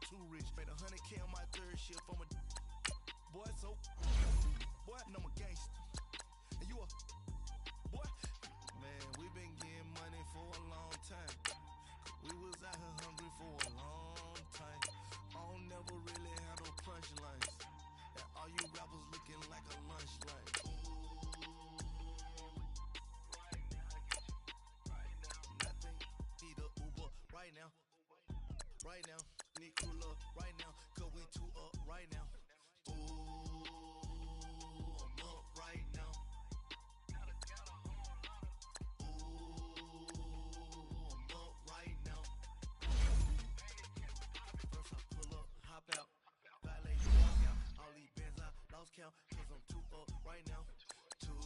too rich. Made 100K on my third shift. I'm a boy, so boy, and I'm a gangster. And you a boy. Man, we been getting money for a long time. We was out here hungry for a long time. I don't never really have no punchlines. And all you rappers looking like a lunch line. Nothing, need a Uber right now. Right now, need cool up right now. Cause we two up right now. Ooh, I'm up right now. Ooh, I'm up right now. First I pull up, hop out, valet, walk out. All these bands I lost count. Cause I'm two up right now. Two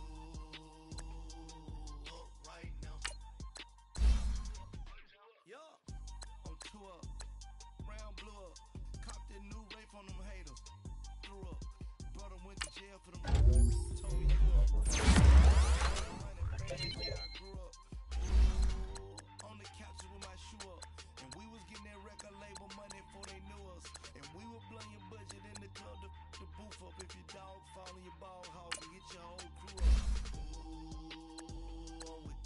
up right now. Yo, I'm two up. Round blew up. Copped that new rape on them haters. Threw up. Brother went to jail for them. Told me you up. Yeah, I grew up. Ooh, on the couches with my shoe up. And we was getting that record label money before they knew us. And we were blowing your budget in the club to boof up. If your dog fall in your ball hog and get your whole crew up. Ooh, I'm with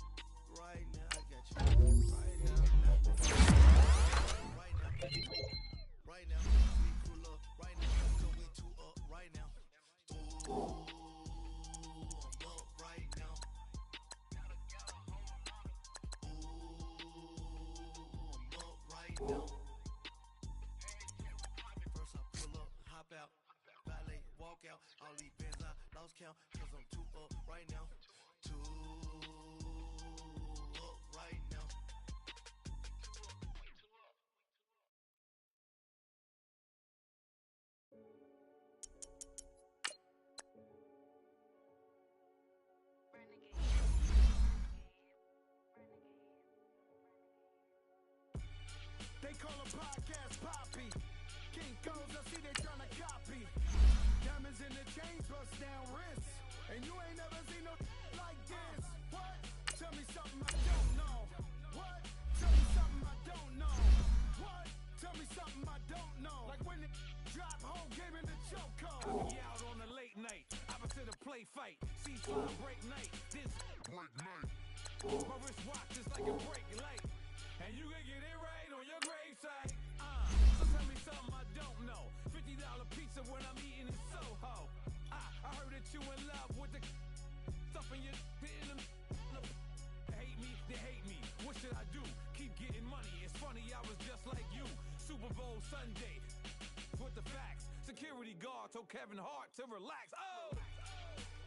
right now. I got you. Right now. Right now. Right now. We crew up right now. Cause we two up right now. Ooh, I'm up right now. Ooh, I'm up right now. First I pull up, hop out, valet, walk out. All these bands I lost count. Cause I'm two up right now. Two up right now. They call a podcast Poppy. King Codes, I see they tryna copy. Diamonds in the chains, bust down wrists. And you ain't never seen no like this. What? Tell me something I don't know. What? Tell me something I don't know. What? Tell me something I don't know. Like when it drop home, game in the chokehold. I be out on a late night, opposite a play fight. C5 break night, this break night. My wrist watch is like a break light. And you can get it right on your gravesite. So tell me something I don't know. $50 pizza when I'm eating in Soho. I heard that you in love with the stuff in your in them. Hate me, they hate me. What should I do? Keep getting money. It's funny, I was just like you. Super Bowl Sunday with the facts. Security guard told Kevin Hart to relax. Oh!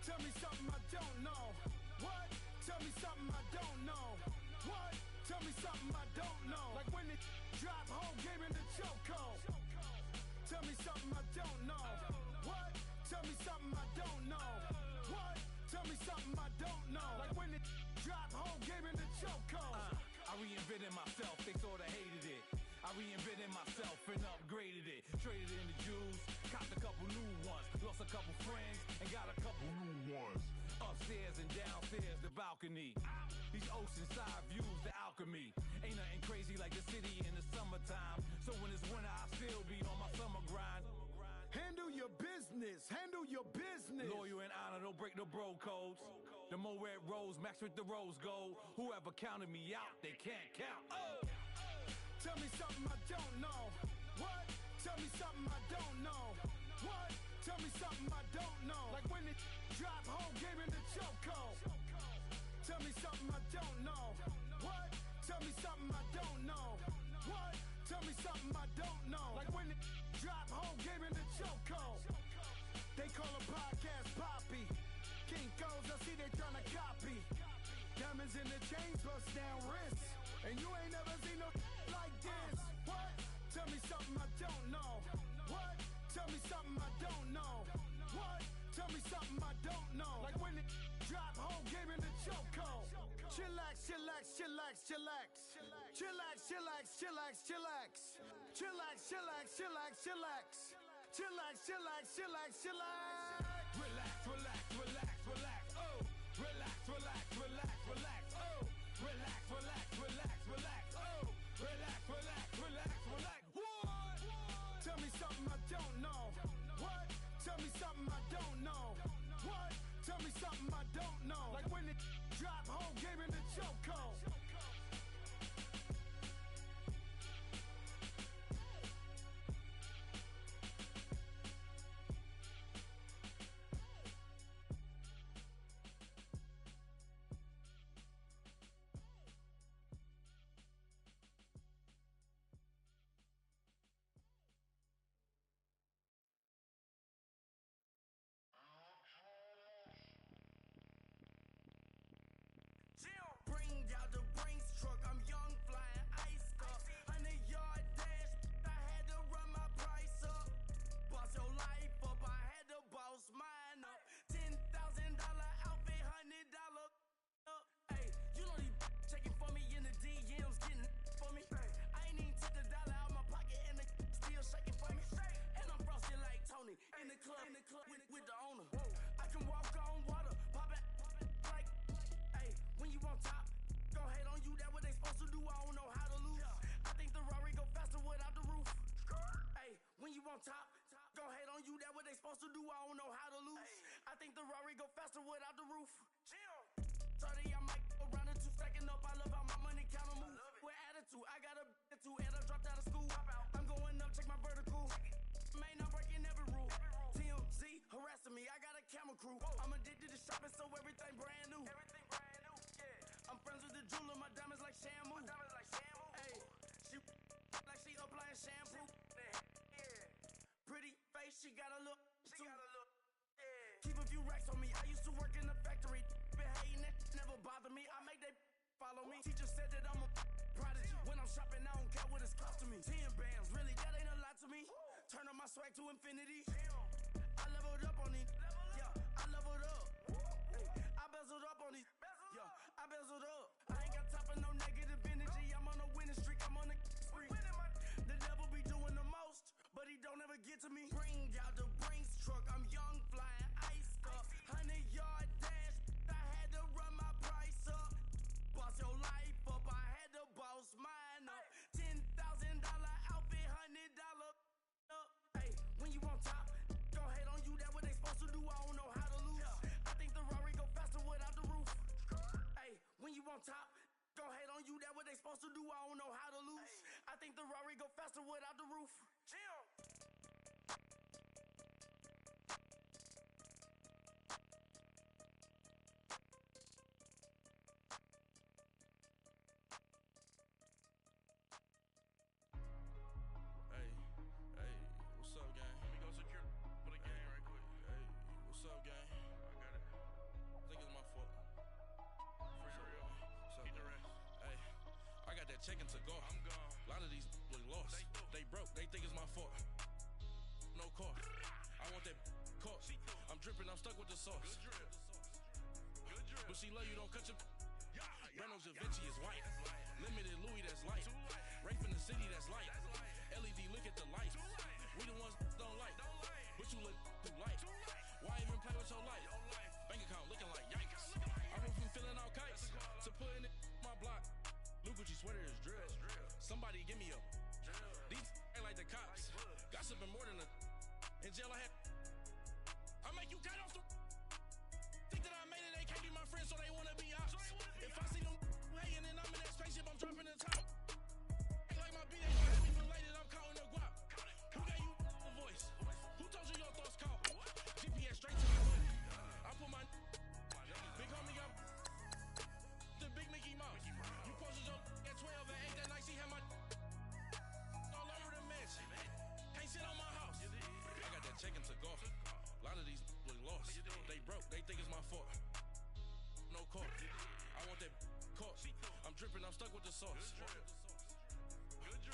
Tell me something I don't know. What? Tell me something I don't know. What? Tell me something I don't know. Like when it drop home, game in the chokehold. Tell me something I don't know. What? Tell me something I don't know. What? Tell me something I don't know. Like when it drop home, game in the chokehold. I reinvented myself, they sorta hated it. I reinvented myself and upgraded it. Traded in the Jews, copped a couple new ones. Lost a couple friends and got a couple new ones. Upstairs and downstairs, the balcony. These oceanside views, the alchemy. Ain't nothing crazy like the city in the summertime. So when it's winter, I still be on my summer grind. Handle your business, handle your business. Loyal and honor, don't break no bro codes. The more red rose, max with the rose gold. Whoever counted me out, they can't count. Oh! Tell me something I don't know. What? Tell me something I don't know. What? Tell me something I don't know. Like when it drop home, game in the chokehold. Tell me something I don't know. What? Tell me something I don't know. What? Tell me something I don't know. Like when it drop home, game in the chokehold. They call a podcast Poppy. King Codes, I see they tryna copy. Diamonds in the chains, bust down wrists. And you ain't never seen no like this. What? Tell me something I don't know. What? Tell me something I don't know. What? Tell me something I don't know. Like when it drop home, game in the chokehold. Chillax, chillax, chillax, chillax. Chillax, chillax, chillax, chillax. Chillax, chillax, chillax, chillax. Chillax, chillax, chillax, chillax. Relax, relax, relax, relax. Oh, relax, relax, relax, relax. Oh, relax, relax, relax, relax. Oh, relax, relax, relax, relax. What? drop, whole game in the chokehold. Bring out the Brinks truck, I'm young, flying iced up. 100-yard dash, I had to run my price up. Boss your life up, I had to boss mine up. $10,000 outfit, $100 up. Hey, you know these checking for me in the DMs, getting for me. I ain't even took the dollar out my pocket and the still shaking for me. And I'm frosted like Tony in the club with the owner. I can walk on water, pop it like. When you on top, gon' hate on you, that what they supposed to do, I don't know how to lose. I think the Rari go faster without the roof. Hey, when you on top, gon' hate on you, that what they supposed to do, I don't know how to lose. I think the Rari go faster without the roof. 30, I might go round the two, stacking up, I love how my money counter move. With attitude, I got a attitude, and I dropped out of school. I'm going up, check my vertical. Man, I'm breaking every rule. TMZ harassing me, I got a camera crew. I'm addicted to shopping, so everything brand new. I'm friends with the jeweler, my diamonds like shampoo. Hey, she like she applying shampoo. Pretty face, she got a look. Keep a few racks on me. I used to work in the factory. Been hating it, never bother me. I make they follow me. Teacher said that I'm a prodigy. When I'm shopping, I don't care what it's cost to me. 10 bands, really, that ain't a lot to me. Turn up my swag to infinity. I leveled up on these. Yeah, I leveled up. Hey, I bezeled up on these. Yeah, I bezeled up. I ain't got time for no negative energy. I'm on a winning streak. I'm on a spree. The devil be doing the most, but he don't ever get to me. Bring out the Brinks truck. I'm young, flying iced up. 100-yard dash. I had to run my price up. Boss your life up. I had to boss mine up. $10,000 outfit, $100 up. Hey, when you on top, gon' hate on you. That what they supposed to do. I don't know how to lose. I think the Rari go faster without the roof. Hey, when you on top, gon' hate on you, that what they supposed to do, I don't know how to lose. I think the Rari go faster without the roof. Hey, what's up, gang? Let me go secure for the game right quick. Hey, what's up, gang? I got it. I think it's my fault. For real. What's up, the rest. Hey, I got that check-in to go. I'm gone. A lot of these look lost. They broke. They think it's my fault. No cost. I want that caught. I'm dripping. I'm stuck with the sauce. Good drip. But she love you. Don't cut your. Reynolds Da Vinci is white. Limited Louis, that's light. Rape in the city, that's light. LED, look at the light. We the ones don't like. But you look too light. Why even play with your life? Bank account looking like yikes. I went from filling out kites to putting it in my block. Blue Gucci sweater is drill. Somebody give me a. These ain't like the cops. Gossiping more than a. In jail I had. I make you cut off the. Think that I made it, they can't be my friends, so they wanna be ops. If I see them hating and I'm in that spaceship, I'm dropping the top. Ain't like my beat ain't gonna have me related, I'm counting the guap. Who gave you a voice? Who told you your thoughts count? GPS straight to the hood. I put my big homie up. The big Mickey Mouse. You posted your at 12 and 8 that night, she had my all over the mess. Can't sit on my house. I got that check-in to golf. A lot of these look lost. They broke, they think it's my fault. No cost. I want that caught. I'm dripping, I'm stuck with the sauce.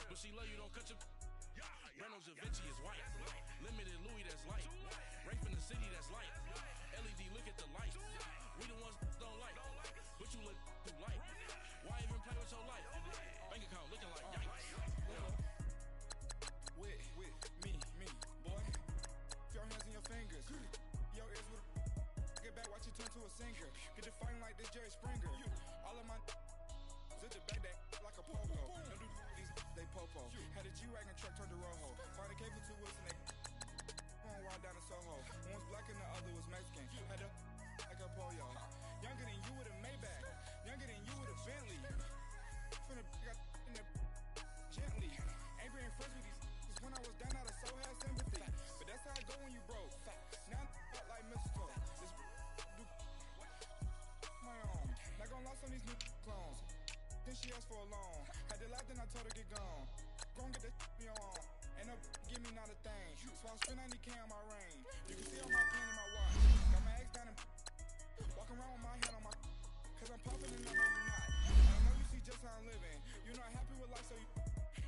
But she love you, don't cut your. Reynolds Da Vinci is white. Limited Louis, that's light. Rape in the city, that's light. LED, look at the light. We the ones don't like. But you look too light. Why even play with your life? Bank account looking like yikes. With me, boy. Your hands in your fingers. Yo, ears with get back, watch you turn to a singer. Get to fighting like this Jerry Springer. All of my zip the back that like a pogo. Don't do these, they popo. Had a G-Wagon truck turned to Rojo. Find a cable 2 wheels and they going wild down in Soho. One was black and the other was Mexican. Had a like a pollo. Younger than you with a Maybach. Then she asked for a loan. Had to laugh, then I told her get gone. Gon' get that me on. Ain't no give me not a thing. So I spend 90K on my range. You can see on my pin and my watch. Got my ex down and walking around with my hand on my. Cause I'm popping and I know you not. And I know you see just how I'm living. You're not happy with life, so you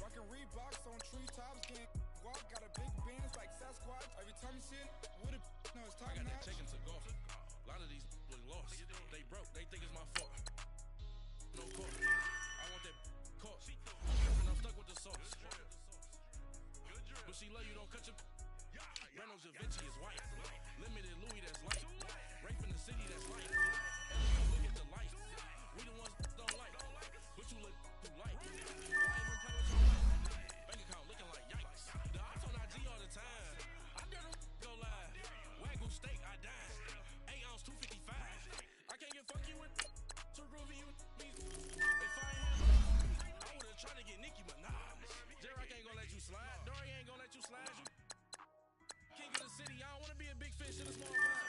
rockin' Reeboks on treetops, getting guap. Got a big Benz like Sasquatch. Every time you see it, with it, no, it's top I got that notch. chicken to go. A lot of these was lost. They broke, they think it's my fault. No court. I want that court. I'm stuck with the sauce. But she love you, don't cut your. Reynolds Da Vinci is white. Limited Louis, that's light. Rape in the city, that's light. Look at the light. We the ones don't like. But you look too light. Why even play with your life? Bank account looking like yikes. The ops on IG all the time. I dare them go live. Wagyu steak, I dine. 8 ounce, 255. I can't get fuck you with too groovy you me. If I ain't had money, I would've tried to get Nicki Minaj. J-Rock ain't gonna let you slide. Dory ain't gonna let you slide. You king of the city. I don't wanna be a big fish in a small pond.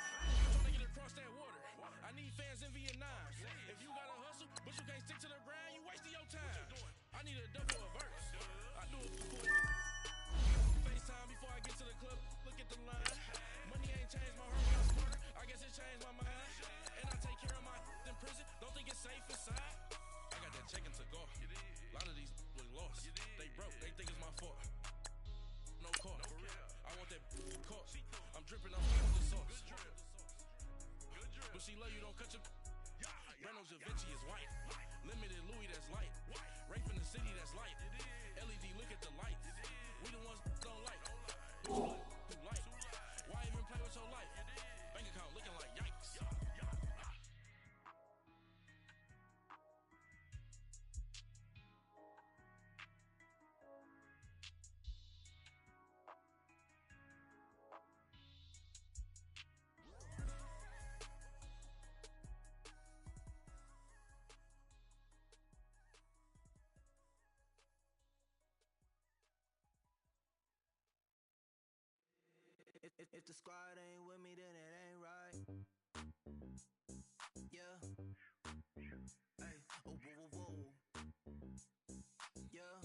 Trying to get across that water. I need fans in Vietnam. If you gotta hustle, but you can't stick to the grind, you wasting your time. I need a double a verse. I do it quick. FaceTime before I get to the club. Look at the line. Money ain't changed my heart when I smarter. I guess it changed my mind. And I take care of my in prison. Don't think it's safe inside. I got that chicken to go. A lot of these was lost. They broke. They think it's my fault. No court. I want that court. I'm dripping. I'm stuck with the sauce. But she love you, don't cut your. Reynolds Da Vinci is white. Limited Louis, that's light. Rape in the city, that's light. LED, look at the lights. We the ones don't like. But you look too light. Why even play with your life? Bank account looking like yikes. If the squad ain't with me, then it ain't right. Yeah. Hey. Oh, whoa, whoa, whoa. Yeah.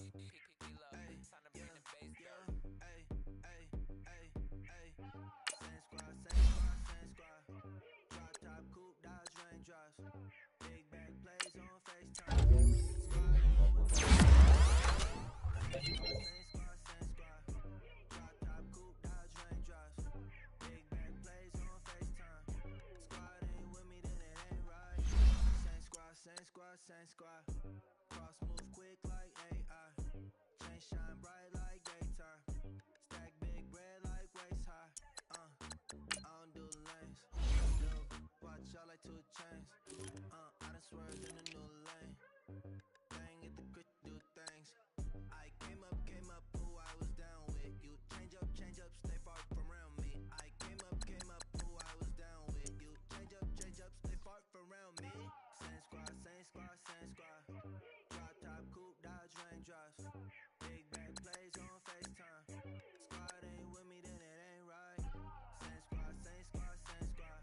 Hey. Yeah. Yeah. Hey. Hey. Hey. Hey. Same squad, same squad, same squad. Drop top, coupe, Dodge raindrops. Big bag plays on FaceTime. Squad ain't with me. Same squad, same squad. Drop top, coupe, Dodge raindrops. Big bag plays on FaceTime. Squad ain't with me, then it ain't right. Same squad, same squad, same squad. Cross move quick like AI. Chain shine bright like daytime. Stack big bread like waist high. I don't do lanes. Little watch out like 2 chains. I done swerved in a new lane. Bang at the crit, do things. I came up, who I was down with. You change up, stay far from around me. I came up, who I was down with. You change up, stay far from around me. Same squad, same squad, same squad. Drop top, coupe, Dodge raindrops. Big bag plays on FaceTime. Squad ain't with me, then it ain't right. Same squad, same squad, same squad.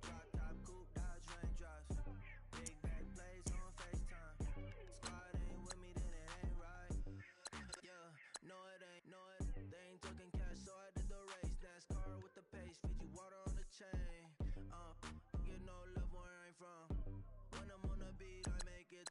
Drop top, coupe, Dodge raindrops. Big bag plays on FaceTime. Squad ain't with me, then it ain't right. Yeah, no it ain't, no it. They ain't talking cash, so I did the race. NASCAR with the pace, Fiji water on the chain. Get no love where I'm from. When I'm on the beat, I make it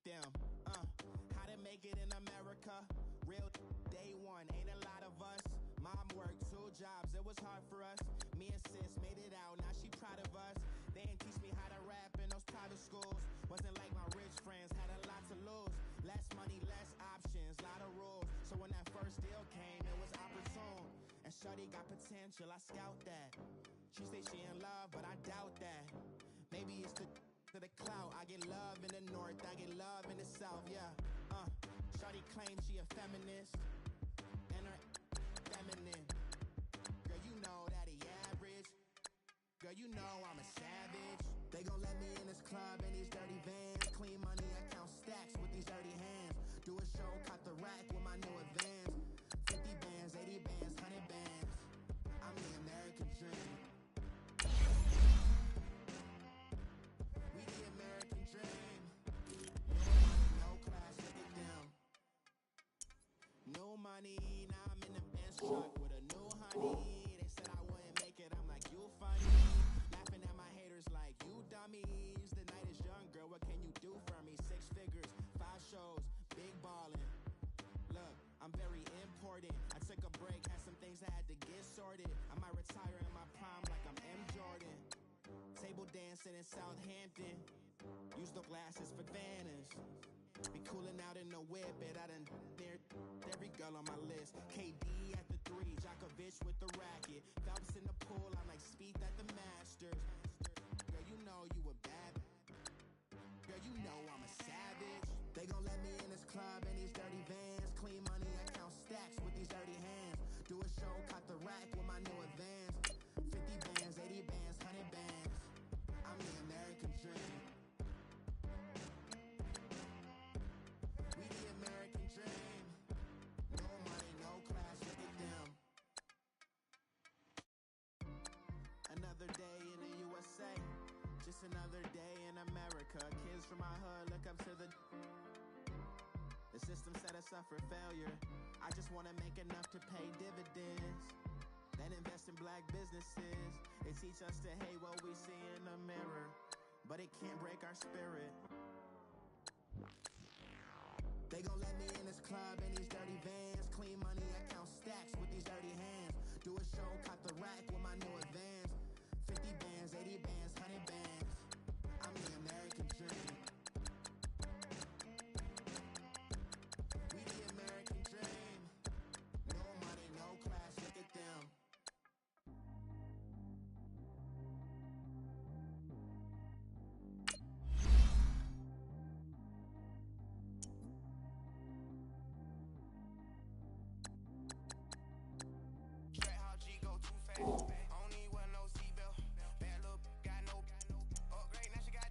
them. How to make it in America? Real day one, ain't a lot of us. Mom worked 2 jobs, it was hard for us. Me and sis made it out, now she proud of us. They didn't teach me how to rap in those private schools. Wasn't like my rich friends, had a lot to lose. Less money, less options, lot of rules. So when that first deal came, it was opportune. And shorty got potential, I scout that. She say she in love, but I doubt that. Maybe it's to the clout. I get love in the north, I get love in the south, yeah. Shorty claims she a feminist, and her feminine. Girl, you know that he average. Girl, you know I'm a savage. They gon' let me in this club in these dirty vans. Clean money, I count stacks with these dirty hands. Do a show, cut the rack with my new advance. 50 bands, 80 bands, 100 bands. I'm the American dream. We the American dream. No money, no class, look at them. No money, now I'm in the Benz truck with a new honey. They said I wouldn't make it, I'm like, you funny. Laughing at my haters like, you dummies. The night is young, girl, what can you do for me? 6 figures, 5 shows, big ballin'. Look, I'm very important. I took a break, had some things I had to get sorted. I might retire in my prime like I'm M. Jordan. Table dancing in Southampton. Use the glasses for Vannas. Be coolin' out in the whip, it I done there every girl on my list. KD at the 3, Djokovic with the racket. Phelps in the pool, I'm like Speed at the Masters. Girl, you know you a bad. Girl, you know I'm a savage. They gon' let me in this club in these dirty vans. Clean money, I count stacks with these dirty hands. Do a show, cut the rack with my new advance. 50 bands, 80 bands, 100 bands. I'm the American dream. We the American dream. No money, no class, look at them. Another day in the USA. Just another day in America. Kids from my hood look up to the system set us up for failure. I just wanna make enough to pay dividends, then invest in black businesses. It teach us to hate what we see in the mirror, but it can't break our spirit. They gon' let me in this club in these dirty vans. Clean money, I count stacks with these dirty hands. Do a show, cut the rack with my new advance. 50 bands, 80 bands, 100 bands. I'm the American dream. We the American dream. No money, no class, look at them. Straight how G go too fast. I don't need wear no seatbelt. Bad little got no upgrade. Now she got.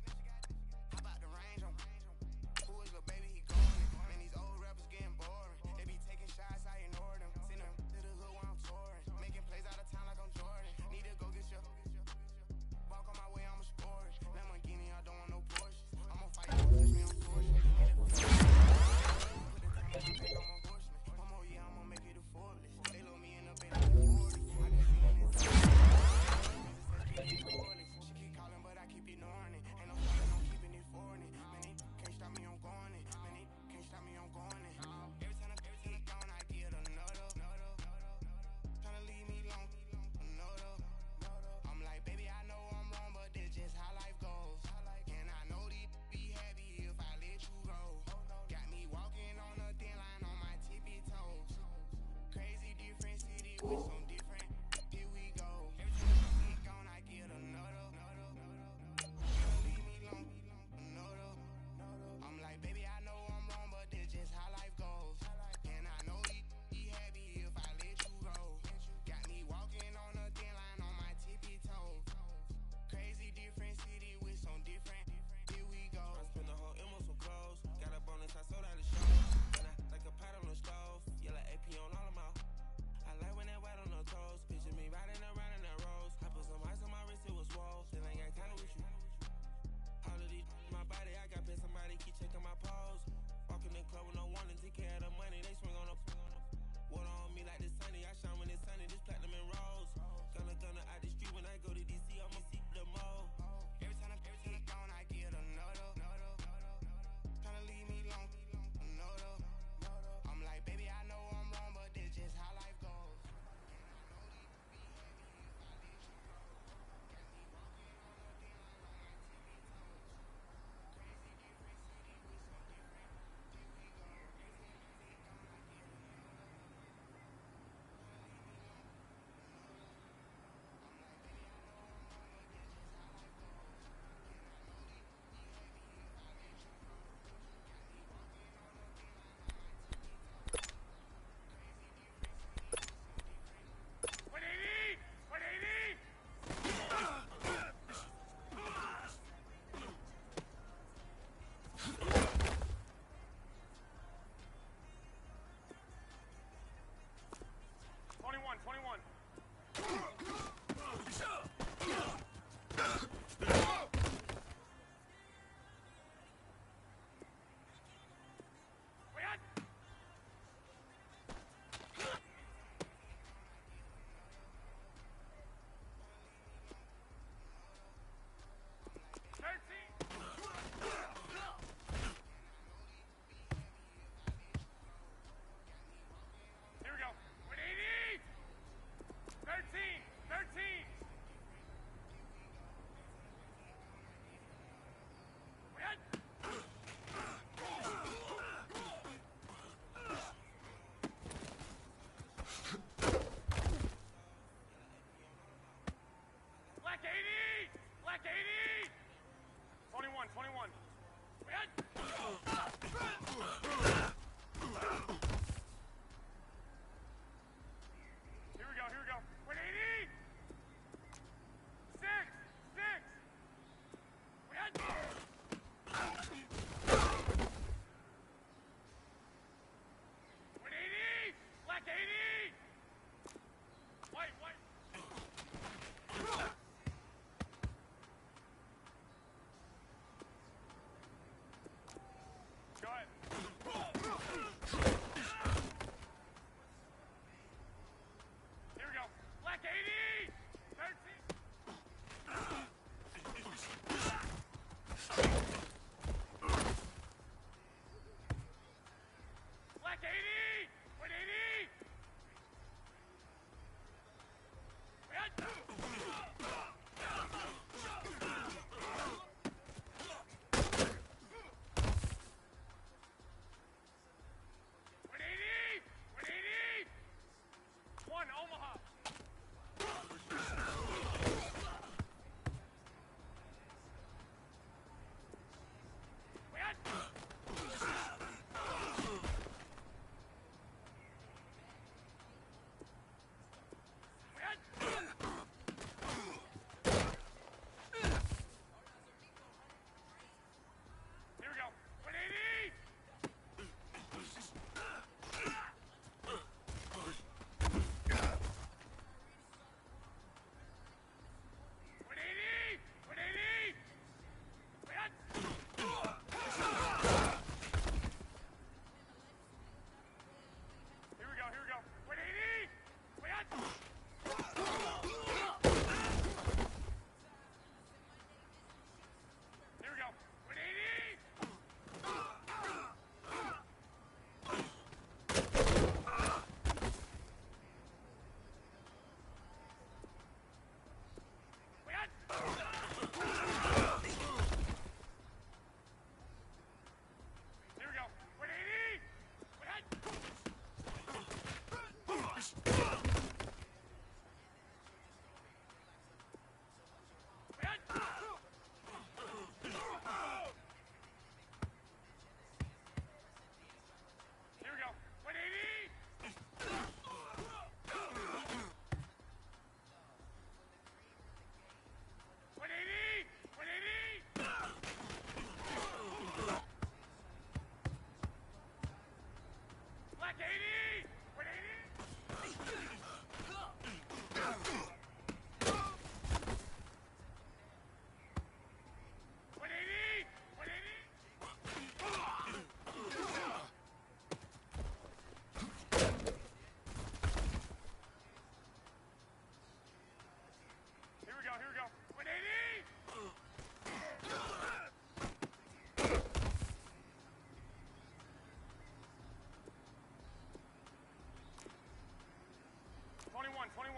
How about the range on? Who is the baby? He going it. Man, these old rappers getting boring. They be taking shots, I ignore them. Send them to the hood while I'm touring. Making plays out of town like I'm Jordan. Need to go get your. Walk on my way, I'ma score it. Lamborghini, I don't want no Porsche. I'ma fight you, touch me on torture. Put the time on my back, I'm a horseman. One more year, I'ma make it a Forbes. They load me in the bed like a 40. I got seen on this time. She keep calling, but I keep ignoring it. Ain't no stopping, I'm keeping it for it. Man, they can't stop me, I'm going it. Man, they can't stop me, I'm going it. Every time I get gone, I get another. Tryna leave me alone, another. I'm like, baby, I know I'm wrong, but this just how life goes. And I know these be happy if I let you go. Got me walking on a thin line on my tippy toes. Crazy different city with some different. Here we go. Every time I get gone, I get another. Tryna leave me alone, another. I'm like, baby, I know I'm wrong, but this just how life goes. And I know these be happy if I let you go. Got me walking on a thin line on my tippy toes. Crazy different city with some different. Here we go. I spent the whole M on some clothes. Got up on this, I sold out the show. When I like a pot on the stove. Yellow AP on all of my. I like when that white on the toes. Picture me riding around in that rose. I put some ice on my wrist, it was swole. Still ain't got time with you. All of these, my body, I got pissed. Somebody keep checking my pose. Walk in the club with no warning. Take care of the money, they swing on the. Water on me like the sunny. I shine when it's sunny. This platinum and rose. Gonna out the street when I go to DC. I'ma see the mall. Every time I get gone, I get another. Tryna leave me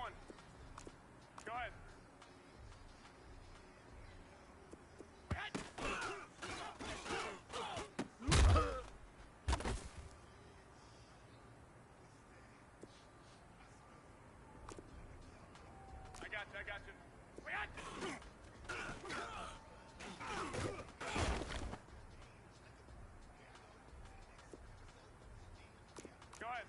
21. Go ahead. I got you. Go ahead.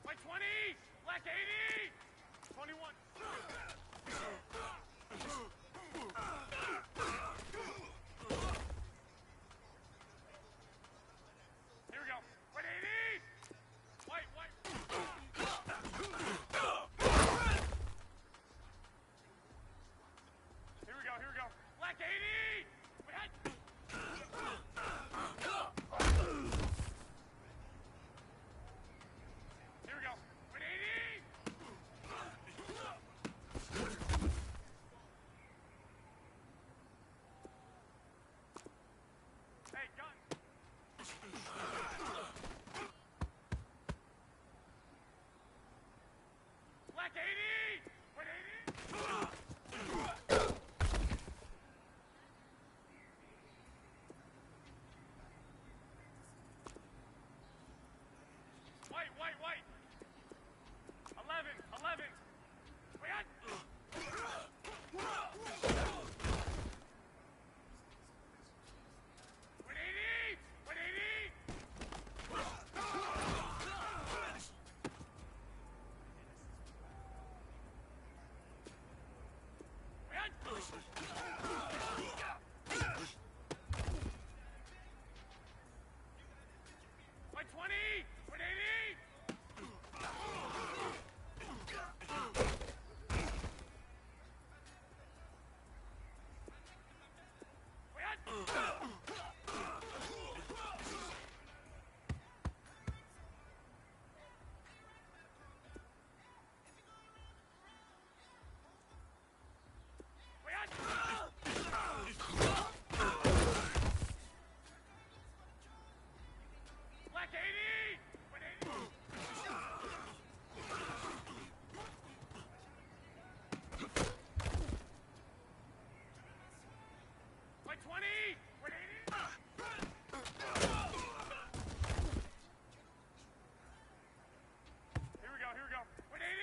Like 20! Black 80! 21. Here we go. White 80! White. Here we go. Black 80! Wait. Here we go. Wait, 80! Hey, gun! Black 80! Wait, 80! White. 11. Wait. Wait, 80! Wait, 80! Wait, 20! Wait, 80! Black 80! Wait, 80! Like 20! Wait, 80! Here we go. Wait, 80!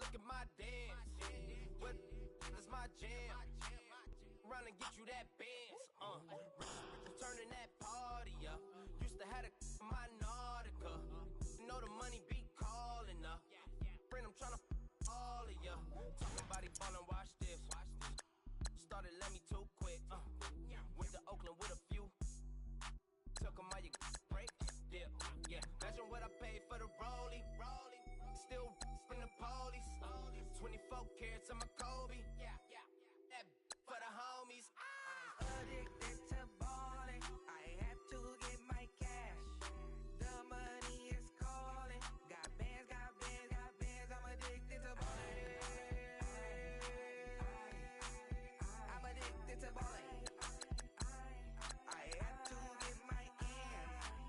look at my dance. What is my jam? Run and get you that Benz. Turning that party up. Used to have a my Nautica. Know the money be calling up. Friend, I'm tryna all of ya. Talking about he ballin', watch this. Started let me too quick. Went to Oakland with a few. Took 'em all you break. Dip. Yeah. Imagine what I paid for the rollie. Still from the police. 24 carats on my Kobe. Yeah. That for the homies. Addicted to balling, I have to get my cash. The money is calling. Got bands, I'm addicted to balling. I'm addicted to balling. I have to get my ends.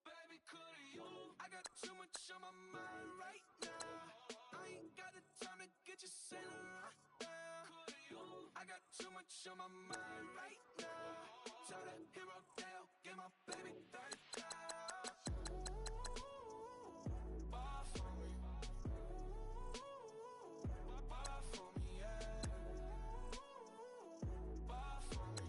Baby, coulda you? I got too much on my mind right now. I ain't got the time to get you sailing right now. Coulda you? I got too much on my mind right now. Tell that hero Dale, get my baby 30,000. Bar for me. Bar for me, yeah. Bar for me.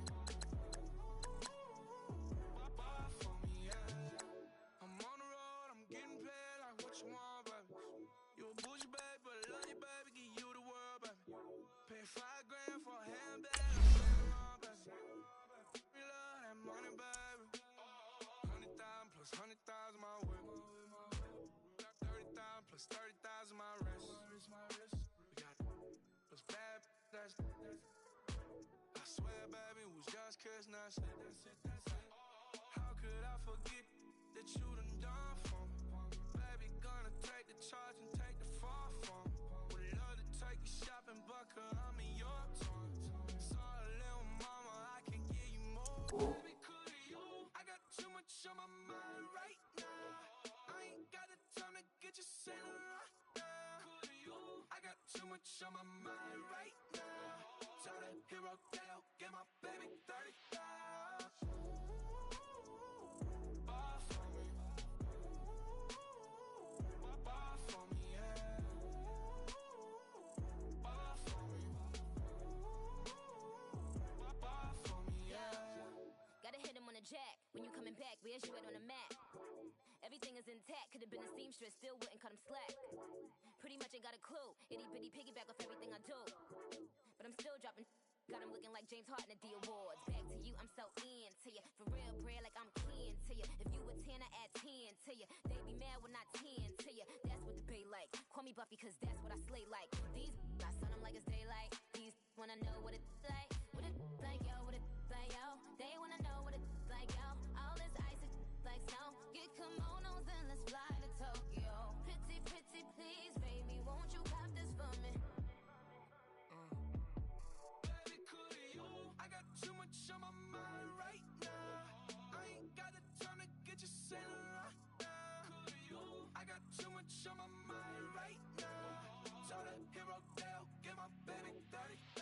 Bar for me, yeah. I'm on the road, I'm getting paid like what you want, baby. You a bougie, baby, but I love you, baby. Give you the world, baby. Pay $5 grand for a handbag, I'm saying wrong, baby. We love that money, baby. 100,000 plus 100,000 my way. Got 30,000 plus 30,000 my wrist. We got those bad, that's I swear, baby, it was just kiss, that's it. How could I forget that you done for me? Baby, gonna take the charge and take the fall from me. Would love to take you shopping, but I'm in your toys. Sorry, little mama, I can give you more. Baby, coulda you? I got too much on my mind right now. I ain't got the time to get you sailing right now. Coulda you? I got too much on my mind right now. Tell that hero Dale, get my baby 30,000. Bar for me. Bar for me, yeah. Bar for me. Bar for me, yeah. Gotta hit him on the jack. When you coming back, where's you at on the map? Everything is intact. Could've been a seamstress, still wouldn't cut him slack. Pretty much ain't got a clue. Itty bitty piggyback off everything I do. But I'm still dropping. Got him looking like James Harden at the awards. Back to you, I'm so into you. For real, bread, like I'm kin to you. If you a 10, I add 10 to you. They be mad when I 10 to you. That's what the bay like. Call me Buffy, cause that's what I slay like. These, I sun them like it's daylight. These wanna know what it's like. What it like, yo, what it like, yo. They wanna know what it like, yo. All this ice is like snow. Get kimonos and let's fly to Tokyo. Pretty, pretty, please, baby, won't you pop this for me? Baby, coulda you? I got too much on my mind right now. I ain't got the time to get you sailing right now. Coulda you? I got too much on my mind right now. Tell that hero Dale, get my baby 30,000.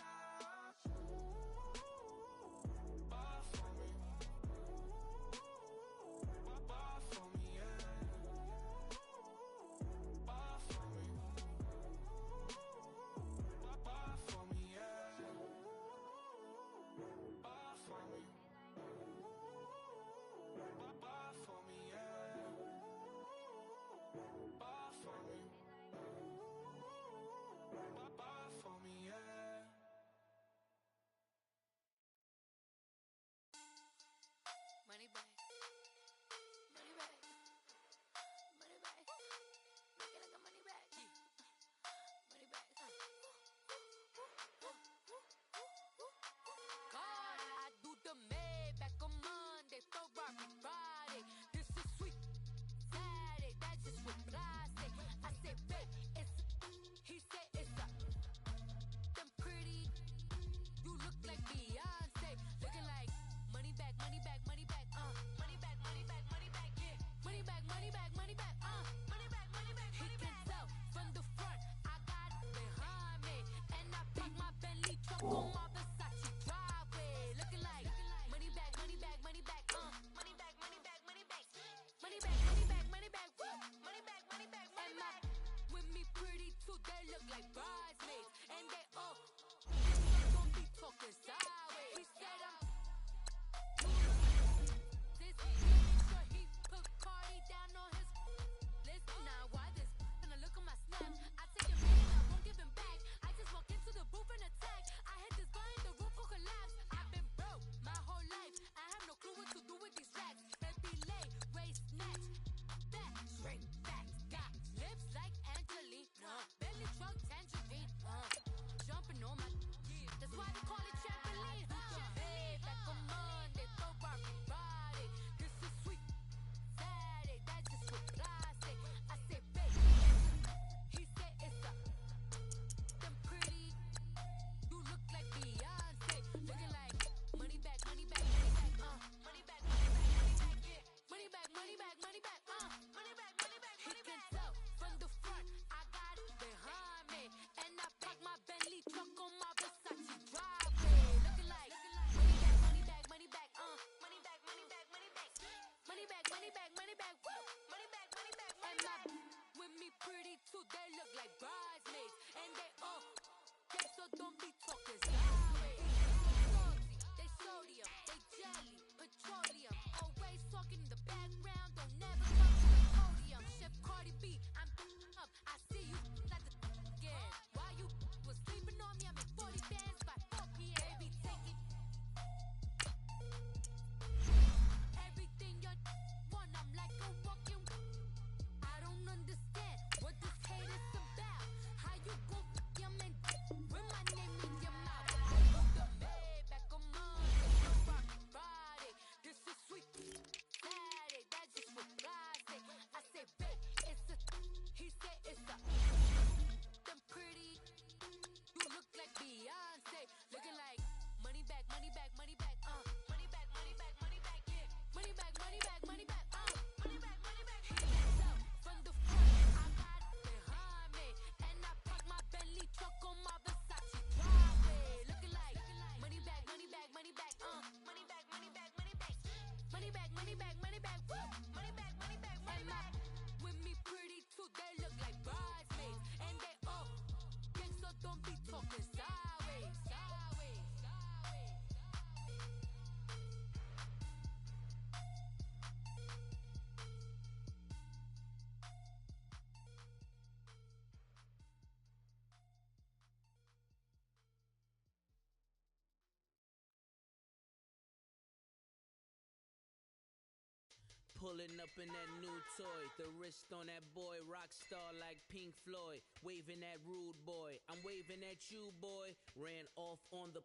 Pulling up in that new toy, the wrist on that boy, rock star like Pink Floyd, waving at rude boy, I'm waving at you boy, ran off on the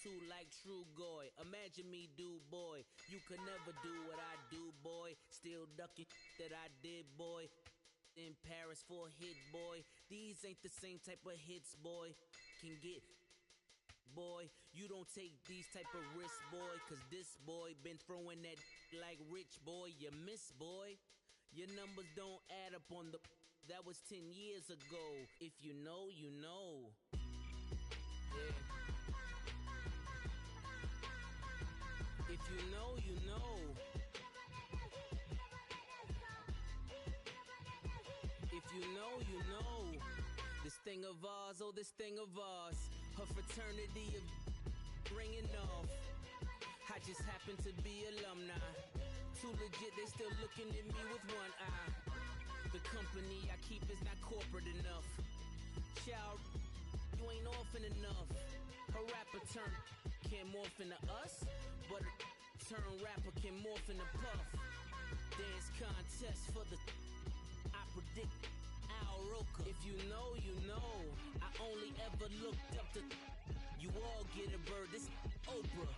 two like True Goy, imagine me do boy, you could never do what I do boy, still ducking that I did boy, in Paris for a hit boy, these ain't the same type of hits boy, can get boy, you don't take these type of risks boy, cause this boy been throwing that like rich boy, you miss boy, your numbers don't add up on the, that was 10 years ago, if you know, you know, yeah. If you know, you know. If you know, you know. This thing of ours, oh this thing of ours, her fraternity of ringing off. I just happen to be alumni. Too legit, they still looking at me with one eye. The company I keep is not corporate enough. Child, you ain't orphan enough. A rapper turn can't morph into us, but a turn rapper can morph into Puff. Dance contest for the, I predict Al Roker. If you know, you know. I only ever looked up to, you all get a bird, this Oprah.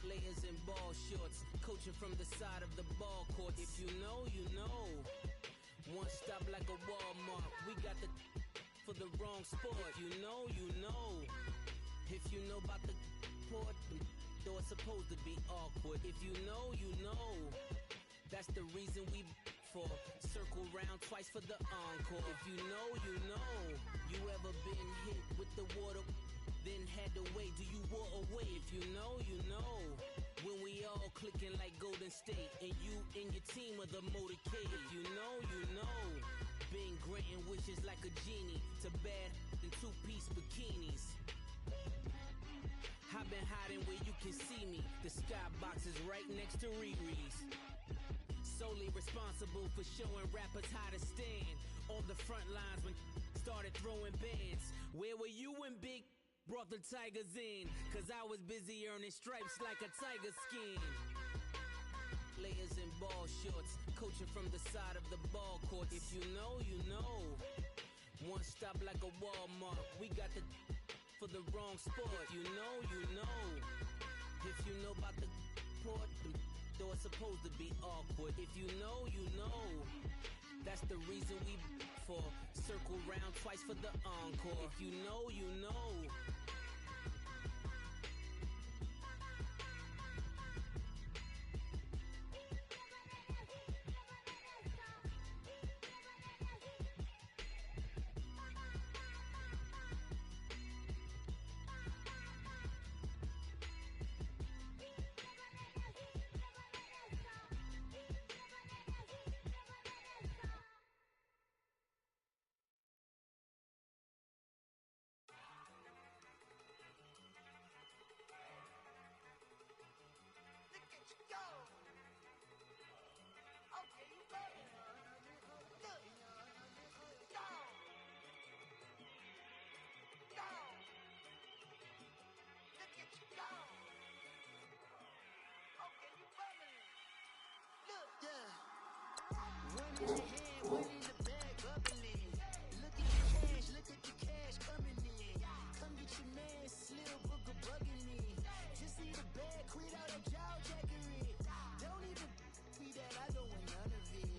Players in ball shorts, coaching from the side of the ball court. If you know, you know. One stop like a Walmart, we got the for the wrong sport. If you know, you know. If you know about the port, though it's supposed to be awkward. If you know, you know. That's the reason we for circle round twice for the encore. If you know, you know. You ever been hit with the water, then had to wait? Do you walk away? If you know, you know. When we all clicking like Golden State, and you and your team are the motorcade. If you know, you know. Been granting wishes like a genie to bad in two-piece bikinis. I've been hiding where you can see me. The skybox is right next to Riri's. Solely responsible for showing rappers how to stand on the front lines when started throwing bands. Where were you when Big brought the Tigers in? Cause I was busy earning stripes like a tiger skin. Players in ball shorts, coaching from the side of the ball court. If you know, you know. One stop like a Walmart, we got the for the wrong sport. If you know, you know. If you know about the port, though it's supposed to be awkward. If you know, you know. That's the reason we for circle round twice for the encore. If you know, you know. One in the hand, one in the bag, bubbling. Look at the cash, look at the cash coming in. Come get your man, Slim Booger bugging me. Just see the bag, quit all that jaw jackery. Don't even me that, I don't want none of it.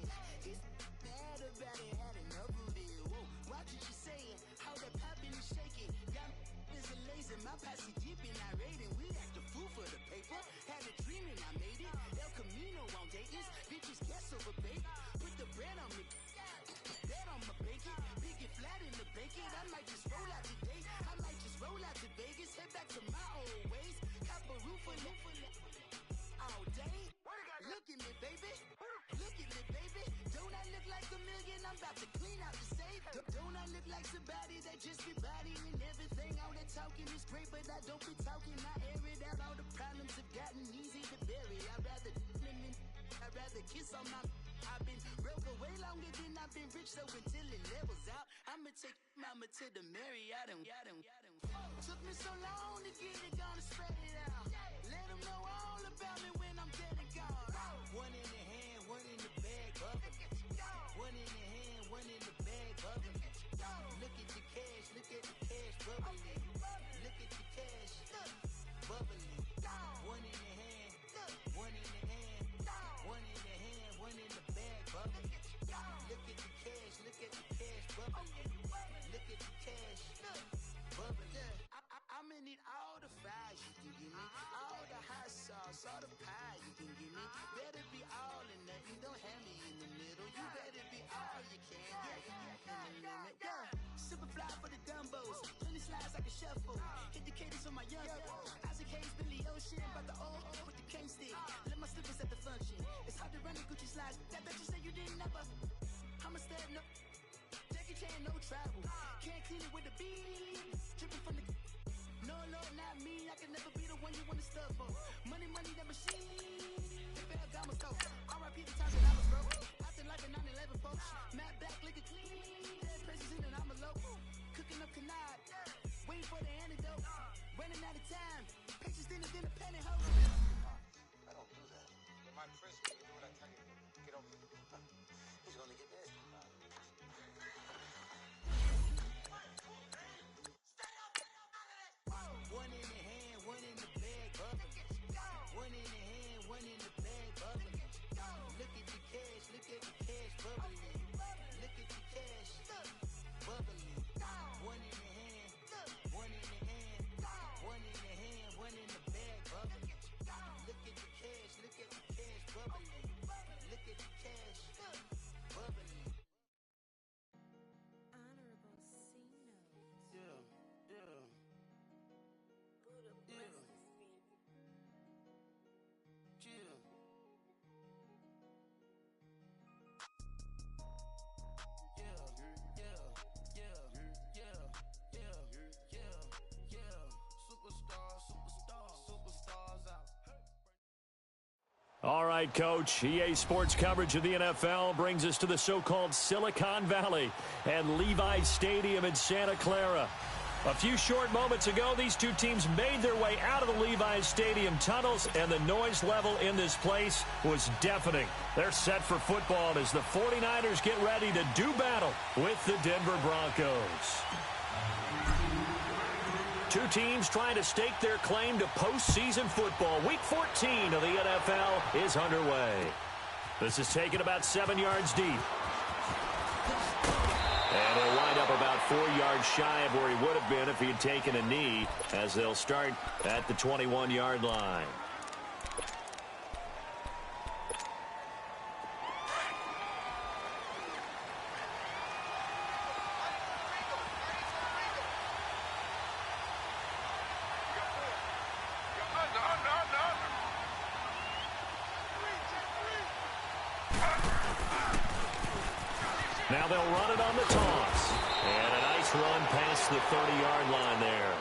He's mad about it, had enough of it. Whoa, watch what you saying, how that poppin' and shaking. Got is a laser, my posse deep and I raiding. We act the fool for the paper. Had a dream and I made it. El Camino on Dayton's, bitches guess over bait. Put the bread on me, that on my bacon. Big it flat in the bacon. I might just roll out today. I might just roll out to Vegas, head back to my old ways. Cop a roof all day. Look at me, baby. Look at me, baby. Don't I look like a million? I'm about to clean out the safe. Don't I look like somebody that just be bodying everything? All that talking is great, but I don't be talking. I air it out. All the problems have gotten easy to bury. I'd rather kiss on my. I've been broke way longer than I've been rich, so until it levels out, I'ma take mama to the Marriott and Took me so long to get it, gonna spread it out. Let them know all about me when I'm dead and gone. One in the hand, one in the bag, bubbling. One in the hand, one in the bag, bubbling. Look at the cash, bubbling. Look at the cash, bubbling. One in the hand, one in the hand, one in the hand, one in the bag, bubbling. Look at the cash, bubbling. Look at the cash, bubbling. I'ma need all the fries you can give me, all the hot sauce, all the pie you can give me. Better be all or nothing, don't have me in the middle. You better be all you can, yeah. Super fly for the dumbos, 20 slides like a shuffle. Hit the cadence on my young Isaac Hayes, Billy Ocean, about the old with the cane stick. Let my slippers at the function. It's hard to run the Gucci slides. That bet you say you didn't never. I'm a stab, no Jackie Chan, no travel. Can't clean it with the beat. Dripping from the. No, not me. I can never be the one you want to stuff for. Money, that machine. If it got my stove. R.I.P. the times that I was broke. Acting like a 9/11 folks. Matt back, liquor clean. Dead presents in and I'm a local. Cooking up canard. Waiting for the antidote. Running out of time. Pictures thinner than a pantyhose. I don't do that. You're my prisoner. You do what I tell you. Get over it. He's gonna get nasty. One in the hand, one in the bag, bubbling. One in the hand, one in the bag, bubbling. Look at the cash, bubbling. Look at the cash, bubbling. One in the hand, one in the hand, one in the hand, one in the bag, bubbling. Look at the cash, bubbling. Look at the cash, bubbling. Honorable C note. Yeah. Superstars out. All right, Coach. EA Sports coverage of the NFL brings us to the so-called Silicon Valley and Levi's Stadium in Santa Clara. A few short moments ago, these two teams made their way out of the Levi's Stadium tunnels, and the noise level in this place was deafening. They're set for football as the 49ers get ready to do battle with the Denver Broncos. Two teams trying to stake their claim to postseason football. Week 14 of the NFL is underway. This is taken about 7 yards deep. And he'll wind up about 4 yards shy of where he would have been if he had taken a knee, as they'll start at the 21-yard line. Now they'll run it on the toss. And a nice run past the 30-yard line there.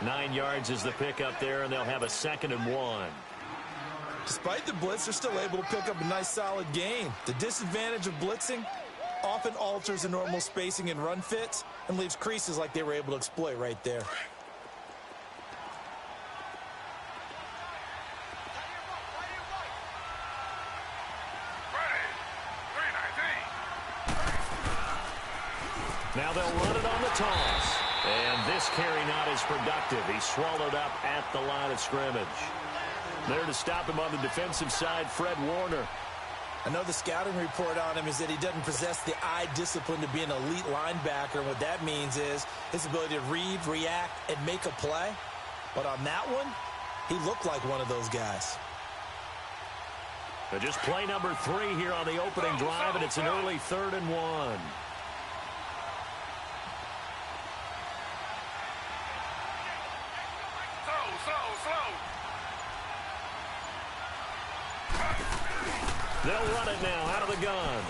9 yards is the pickup there, and they'll have a 2nd and 1. Despite the blitz, they're still able to pick up a nice, solid gain. The disadvantage of blitzing often alters the normal spacing and run fits and leaves creases like they were able to exploit right there. Now they'll run it on the toss. And this carry not as productive. He's swallowed up at the line of scrimmage. There to stop him on the defensive side, Fred Warner. I know the scouting report on him is that he doesn't possess the eye discipline to be an elite linebacker. And what that means is his ability to read, react, and make a play. But on that one, he looked like one of those guys. But just play number 3 here on the opening drive, and it's an early 3rd and 1. They'll run it now out of the gun.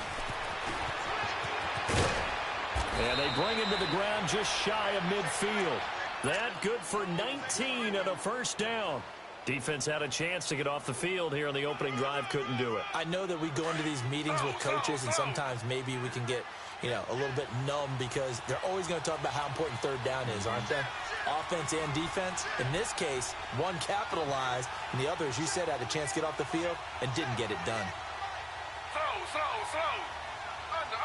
And they bring him to the ground just shy of midfield. That good for 19 and a first down. Defense had a chance to get off the field here on the opening drive, couldn't do it. I know that we go into these meetings with coaches, and sometimes maybe we can get, a little bit numb because they're always going to talk about how important third down is, aren't they? Offense and defense. In this case, one capitalized, and the other, as you said, had a chance to get off the field and didn't get it done. Slow. Under.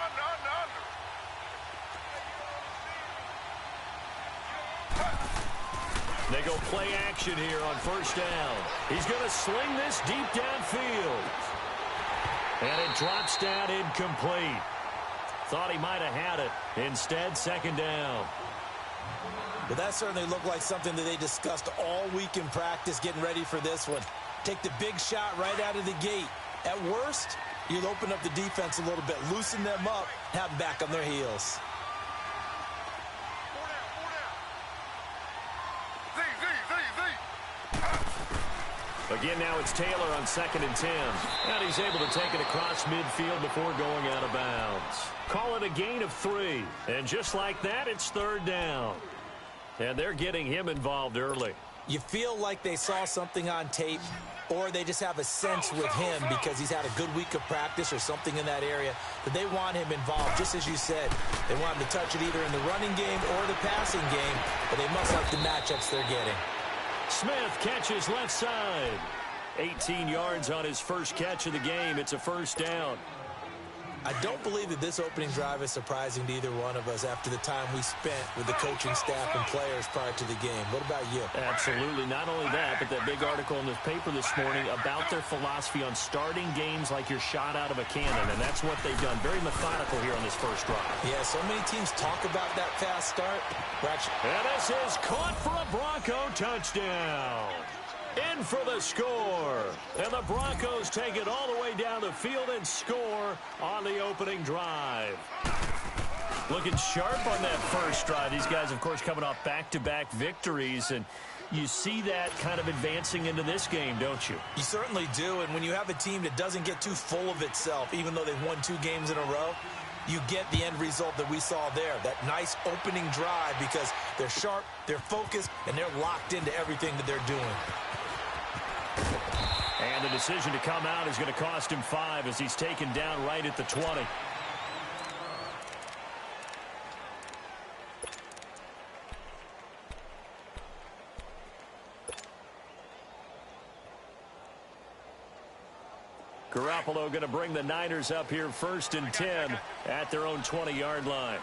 They go play action here on first down. He's going to sling this deep downfield. And it drops down incomplete. Thought he might have had it. Instead, second down. But that certainly looked like something that they discussed all week in practice getting ready for this one. Take the big shot right out of the gate. At worst, you'll open up the defense a little bit, loosen them up, have them back on their heels. Again, now it's Taylor on 2nd and 10. And he's able to take it across midfield before going out of bounds. Call it a gain of 3. And just like that, it's third down. And they're getting him involved early. You feel like they saw something on tape, or they just have a sense with him because he's had a good week of practice or something in that area that they want him involved. Just as you said, they want him to touch it either in the running game or the passing game, but they must like the matchups they're getting. Smith catches left side. 18 yards on his first catch of the game. It's a first down. I don't believe that this opening drive is surprising to either one of us after the time we spent with the coaching staff and players prior to the game. What about you? Absolutely. Not only that, but that big article in the paper this morning about their philosophy on starting games like you're shot out of a cannon, and that's what they've done. Very methodical here on this first drive. Yeah, so many teams talk about that fast start. And this is caught for a Bronco touchdown. In for the score. And the Broncos take it all the way down the field and score on the opening drive. Looking sharp on that first drive. These guys, of course, coming off back-to-back victories, and you see that kind of advancing into this game, don't you? You certainly do, and when you have a team that doesn't get too full of itself, even though they've won 2 games in a row, you get the end result that we saw there, that nice opening drive, because they're sharp, they're focused, and they're locked into everything that they're doing. And the decision to come out is going to cost him 5 as he's taken down right at the 20. Garoppolo going to bring the Niners up here 1st and 10 at their own 20-yard line.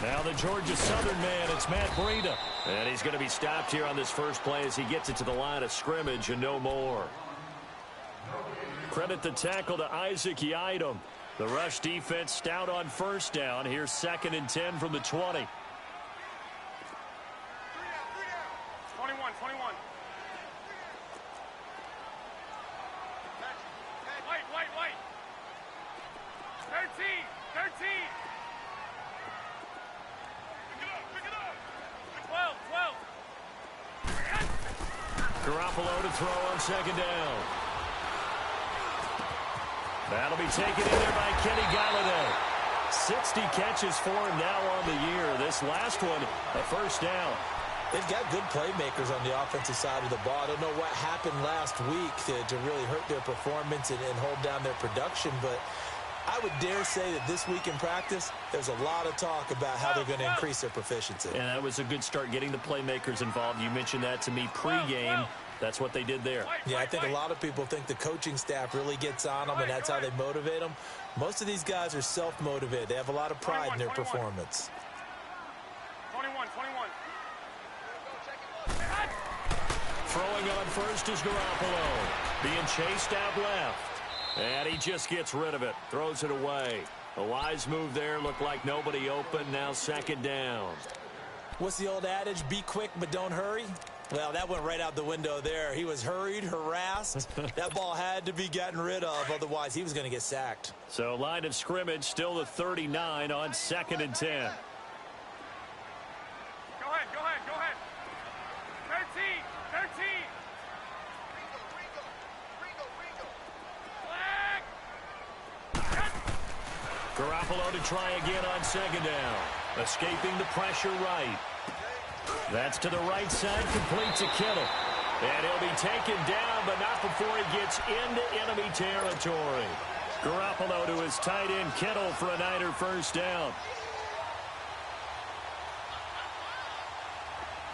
Now the Georgia Southern man, it's Matt Breida. And he's going to be stopped here on this first play as he gets it to the line of scrimmage and no more. Credit the tackle to Isaac Yiadom. The rush defense stout on first down. Here's 2nd and 10 from the 20. 21. White. 13. Pick it up. 12. Garoppolo to throw on 2nd down. That'll be taken in there by Kenny Galladay. 60 catches for him now on the year. This last one, a first down. They've got good playmakers on the offensive side of the ball. I don't know what happened last week to really hurt their performance and hold down their production, but I would dare say that this week in practice, there's a lot of talk about how they're going to increase their proficiency. And that was a good start, getting the playmakers involved. You mentioned that to me pregame. That's what they did there. Yeah, I think a lot of people think the coaching staff really gets on them, and that's how they motivate them. Most of these guys are self-motivated. They have a lot of pride in their performance. 21. Throwing on first is Garoppolo. Being chased out left. And he just gets rid of it. Throws it away. A wise move there. Looked like nobody open. Now 2nd down. What's the old adage? Be quick, but don't hurry. Well, that went right out the window there. He was hurried, harassed. That ball had to be gotten rid of. Otherwise, he was going to get sacked. So line of scrimmage still the 39 on 2nd and 10. Go ahead. 13. Garoppolo to try again on second down. Escaping the pressure right. That's to the right side, complete to Kittle. And he'll be taken down, but not before he gets into enemy territory. Garoppolo to his tight end, Kittle, for a Niner first down.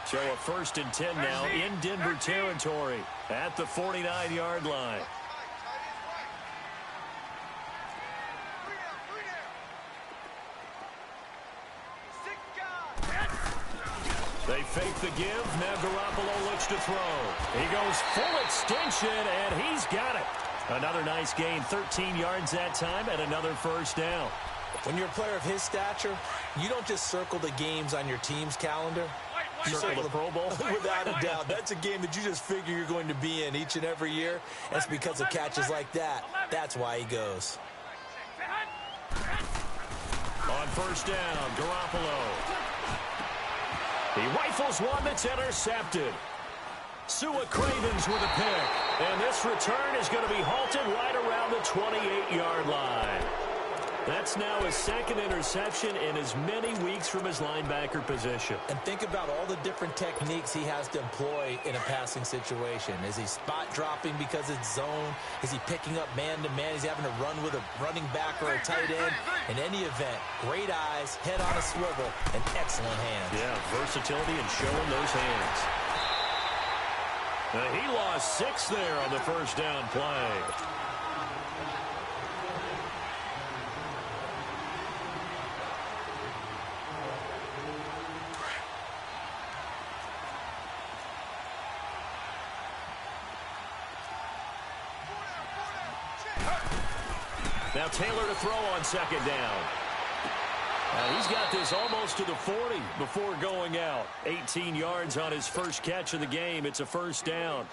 So a 1st and 10 now in Denver territory at the 49-yard line. They fake the give. Now Garoppolo looks to throw. He goes full extension, and he's got it. Another nice gain, 13 yards that time, and another first down. When you're a player of his stature, you don't just circle the games on your team's calendar. You circle the Pro Bowl? Without a doubt. That's a game that you just figure you're going to be in each and every year. That's because of catches like that. That's why he goes. On first down, Garoppolo. He rifles one that's intercepted. Sua Cravens with a pick. And this return is going to be halted right around the 28-yard line. That's now his second interception in as many weeks from his linebacker position. And think about all the different techniques he has to employ in a passing situation. Is he spot dropping because it's zone? Is he picking up man-to-man? Is he having to run with a running back or a tight end? In any event, great eyes, head on a swivel, and excellent hands. Yeah, versatility and showing those hands. He lost 6 there on the first down play. Now Taylor to throw on second down. He's got this almost to the 40 before going out. 18 yards on his first catch of the game. It's a first down.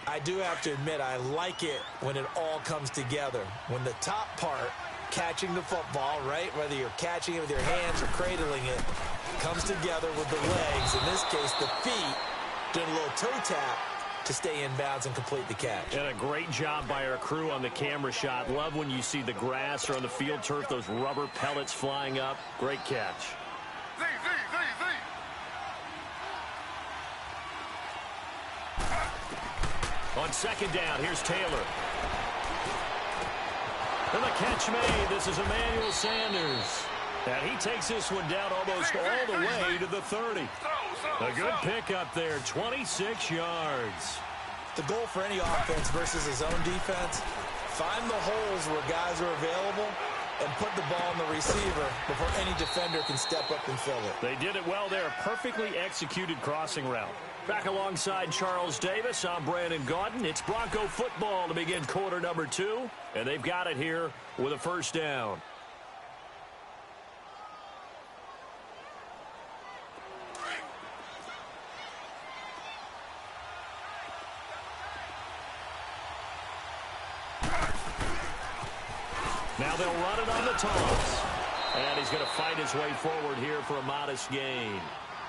I do have to admit, I like it when it all comes together. When the top part, catching the football, right, whether you're catching it with your hands or cradling it, comes together with the legs, in this case the feet, doing a little toe tap to stay in bounds and complete the catch. And a great job by our crew on the camera shot. Love when you see the grass or on the field turf, those rubber pellets flying up. Great catch. On second down, here's Taylor. And the catch made. This is Emmanuel Sanders. And he takes this one down almost all the way to the 30. A good pickup there, 26 yards. The goal for any offense versus a zone defense, find the holes where guys are available and put the ball in the receiver before any defender can step up and fill it. They did it well there. Perfectly executed crossing route. Back alongside Charles Davis, I'm Brandon Gaudin. It's Bronco football to begin quarter number 2, and they've got it here with a first down. Now they'll run it on the toss. And he's going to fight his way forward here for a modest gain.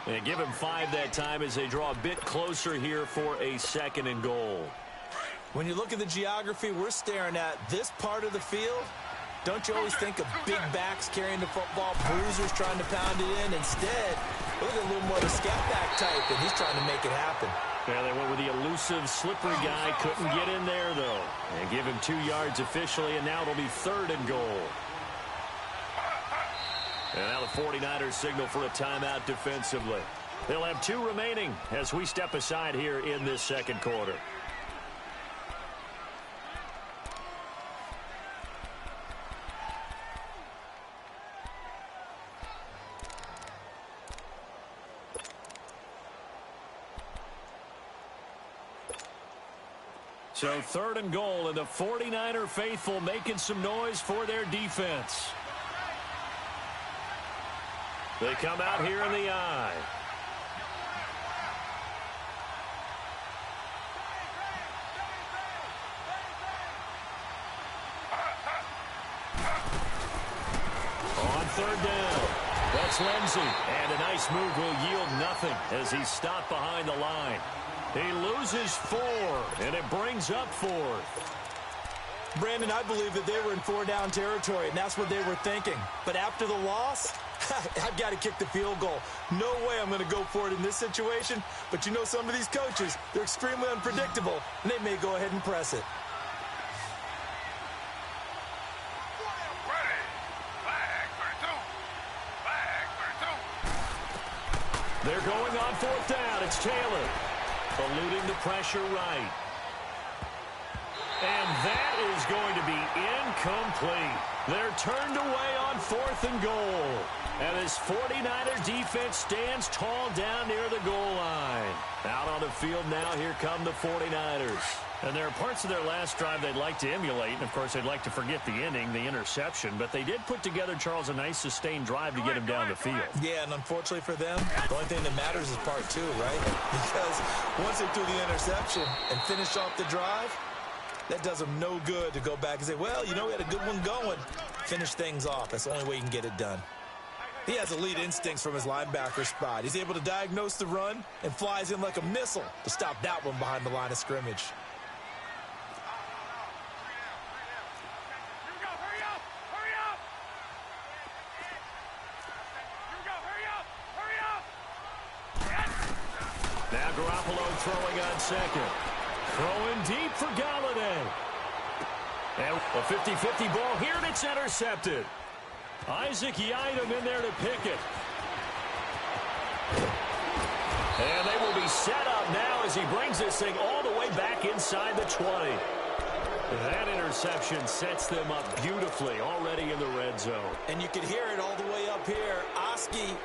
And give him 5 that time as they draw a bit closer here for a 2nd and goal. When you look at the geography, we're staring at this part of the field. Don't you always think of big backs carrying the football, bruisers trying to pound it in? Instead, look at a little more of a scat back type, and he's trying to make it happen. Yeah, they went with the elusive, slippery guy. Couldn't get in there, though. And give him 2 yards officially, and now it'll be 3rd and goal. And now the 49ers signal for a timeout defensively. They'll have 2 remaining as we step aside here in this second quarter. So 3rd and goal, and the 49er faithful making some noise for their defense. They come out here in the eye. On 3rd down, that's Lindsey. And a nice move will yield nothing as he's stopped behind the line. He loses 4, and it brings up 4th. Brandon, I believe that they were in 4-down territory, and that's what they were thinking. But after the loss, I've got to kick the field goal. No way I'm going to go for it in this situation. But you know some of these coaches, they're extremely unpredictable, and they may go ahead and press it. They're going on 4th down. It's Taylor. Eluding the pressure right. And that is going to be incomplete. They're turned away on 4th and goal. And this 49er defense stands tall down near the goal line. Out on the field now, here come the 49ers. And there are parts of their last drive they'd like to emulate. And, of course, they'd like to forget the inning, the interception. But they did put together, Charles, a nice sustained drive to get him down the field. Yeah, and unfortunately for them, the only thing that matters is part 2, right? Because once they threw the interception and finished off the drive, that does them no good to go back and say, well, you know, we had a good one going. Finish things off. That's the only way you can get it done. He has elite instincts from his linebacker spot. He's able to diagnose the run and flies in like a missile to stop that one behind the line of scrimmage. Now Garoppolo throwing on second. Throwing deep for Galladay. And a 50-50 ball here, and it's intercepted. Isaac Yiadom in there to pick it. And they will be set up now as he brings this thing all the way back inside the 20. That interception sets them up beautifully already in the red zone. And you can hear it all the way up here. Oski,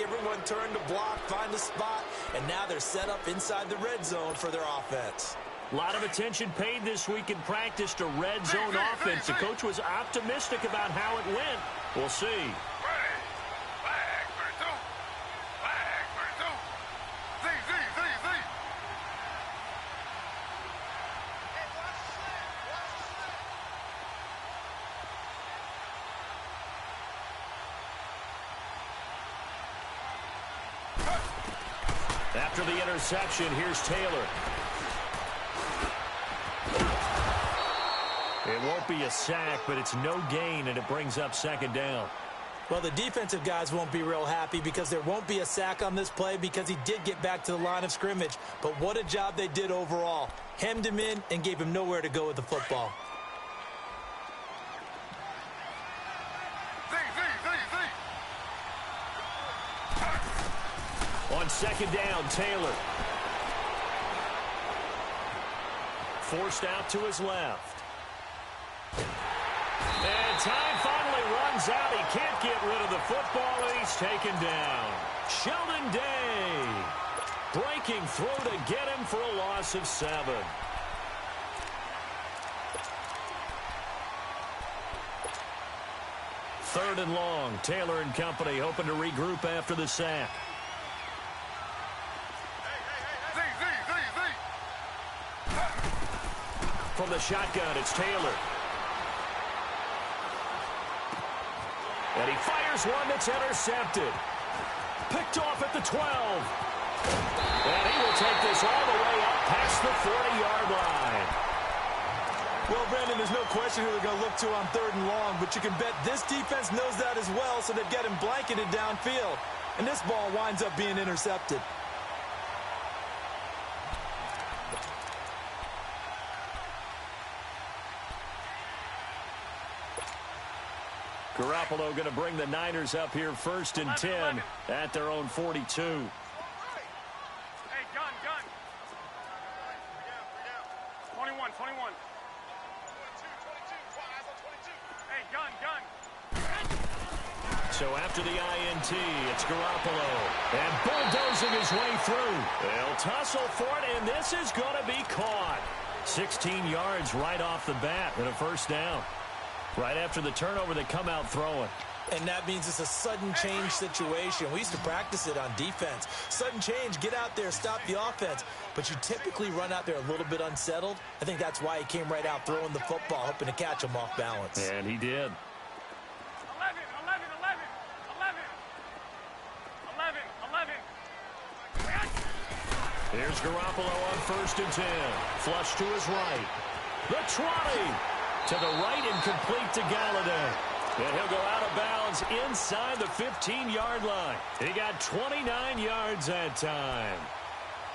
everyone turned to block, find a spot, and now they're set up inside the red zone for their offense. A lot of attention paid this week in practice to red zone offense. The coach was optimistic about how it went. We'll see. After the interception, here's Taylor. It won't be a sack, but it's no gain, and it brings up 2nd down. Well, the defensive guys won't be real happy because there won't be a sack on this play because he did get back to the line of scrimmage. But what a job they did overall. Hemmed him in and gave him nowhere to go with the football. On 2nd down, Taylor. Forced out to his left. And time finally runs out. He can't get rid of the football, and he's taken down. Sheldon Day breaking through to get him for a loss of 7. Third and long. Taylor and company hoping to regroup after the sack. From the shotgun, it's Taylor. And he fires one that's intercepted. Picked off at the 12. And he will take this all the way up past the 40-yard line. Well, Brandon, there's no question who they're going to look to on 3rd and long, but you can bet this defense knows that as well, so they've got him blanketed downfield. And this ball winds up being intercepted. Garoppolo going to bring the Niners up here 1st and 10 at their own 42. Hey, gun. 21. 22. Hey, gun. So after the INT, it's Garoppolo. And bulldozing his way through. They'll tussle for it, and this is going to be caught. 16 yards right off the bat and a 1st down. Right after the turnover, they come out throwing. And that means it's a sudden change situation. We used to practice it on defense. Sudden change, get out there, stop the offense. But you typically run out there a little bit unsettled. I think that's why he came right out throwing the football, hoping to catch him off balance. And he did. 11. Here's Garoppolo on 1st and 10. Flush to his right. The 20. To the right and complete to Galladay. And he'll go out of bounds inside the 15-yard line. He got 29 yards that time.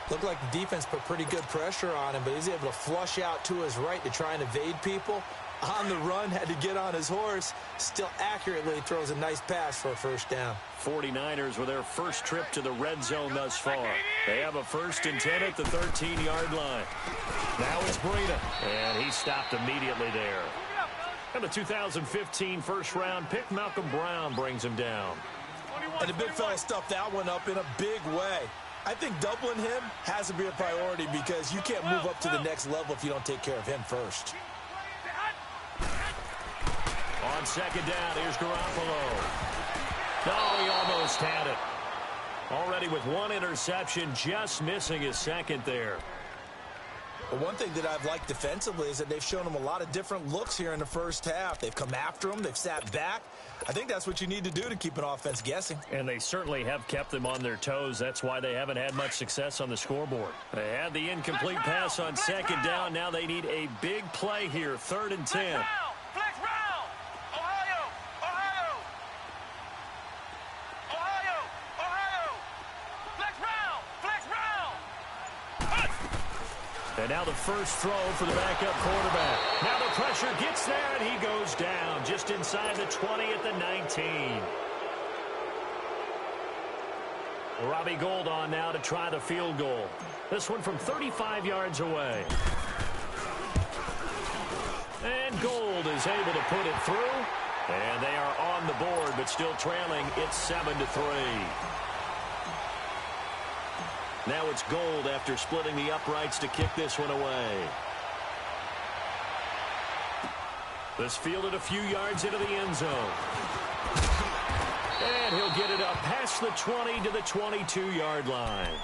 Looked like the defense put pretty good pressure on him, but he's able to flush out to his right to try and evade people. On the run, had to get on his horse. Still accurately throws a nice pass for a first down. 49ers with their first trip to the red zone thus far. They have a 1st and 10 at the 13-yard line. Now it's Breida, and he stopped immediately there. And the 2015 first-round pick, Malcolm Brown, brings him down. And the big fella stuffed that one up in a big way. I think doubling him has to be a priority because you can't move up to the next level if you don't take care of him first. On second down, here's Garoppolo. Oh, he almost had it. Already with one interception, just missing his second there. But one thing that I've liked defensively is that they've shown him a lot of different looks here in the first half. They've come after him. They've sat back. I think that's what you need to do to keep an offense guessing. And they certainly have kept them on their toes. That's why they haven't had much success on the scoreboard. They had the incomplete pass on second down. Now they need a big play here, 3rd and 10. And now the first throw for the backup quarterback. Now the pressure gets there, and he goes down just inside the 20 at the 19. Robbie Gould on now to try the field goal. This one from 35 yards away. And Gould is able to put it through. And they are on the board, but still trailing. It's 7-3. Now it's Gould after splitting the uprights to kick this one away. This fielded a few yards into the end zone. And he'll get it up past the 20 to the 22-yard line.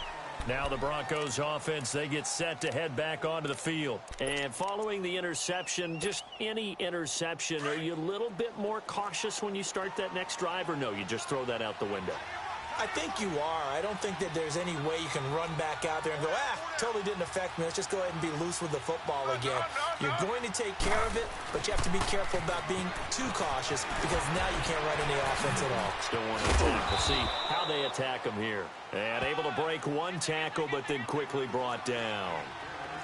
Now the Broncos offense, they get set to head back onto the field. And following the interception, just any interception, are you a little bit more cautious when you start that next drive, or no, you just throw that out the window? I think you are. I don't think that there's any way you can run back out there and go, totally didn't affect me. Let's just go ahead and be loose with the football again. You're going to take care of it, but you have to be careful about being too cautious because now you can't run any offense at all. Still want to attack. We'll see how they attack him here. And able to break one tackle, but then quickly brought down.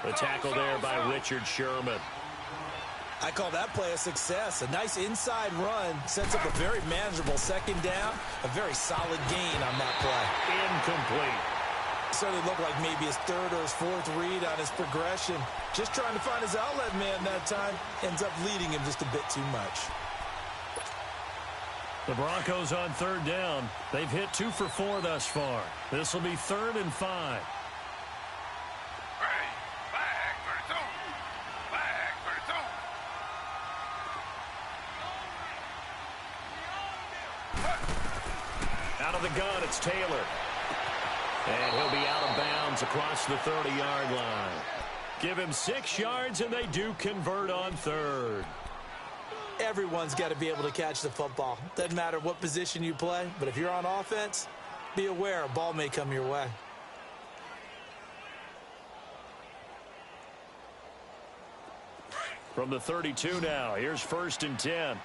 The tackle there by Richard Sherman. I call that play a success. A nice inside run sets up a very manageable second down. A very solid gain on that play. Incomplete. Certainly looked like maybe his 3rd or his 4th read on his progression. Just trying to find his outlet man that time. Ends up leading him just a bit too much. The Broncos on 3rd down. They've hit 2 for 4 thus far. This will be 3rd and 5. Out of the gun, it's Taylor. And he'll be out of bounds across the 30-yard line. Give him 6 yards, and they do convert on 3rd. Everyone's got to be able to catch the football. Doesn't matter what position you play, but if you're on offense, be aware a ball may come your way. From the 32 now, here's 1st and 10.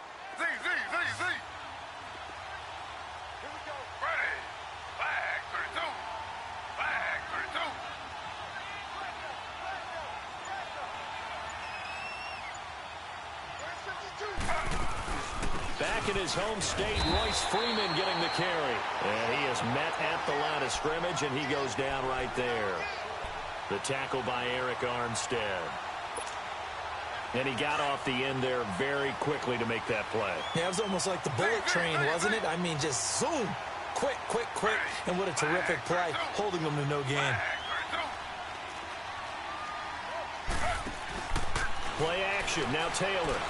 Back in his home state, Royce Freeman getting the carry. And he is met at the line of scrimmage, and he goes down right there. The tackle by Eric Armstead. And he got off the end there very quickly to make that play. Yeah, it was almost like the bullet train, wasn't it? I mean, just zoom. Quick, quick, quick. And what a terrific play, holding them to no gain. Play action. Now Taylor.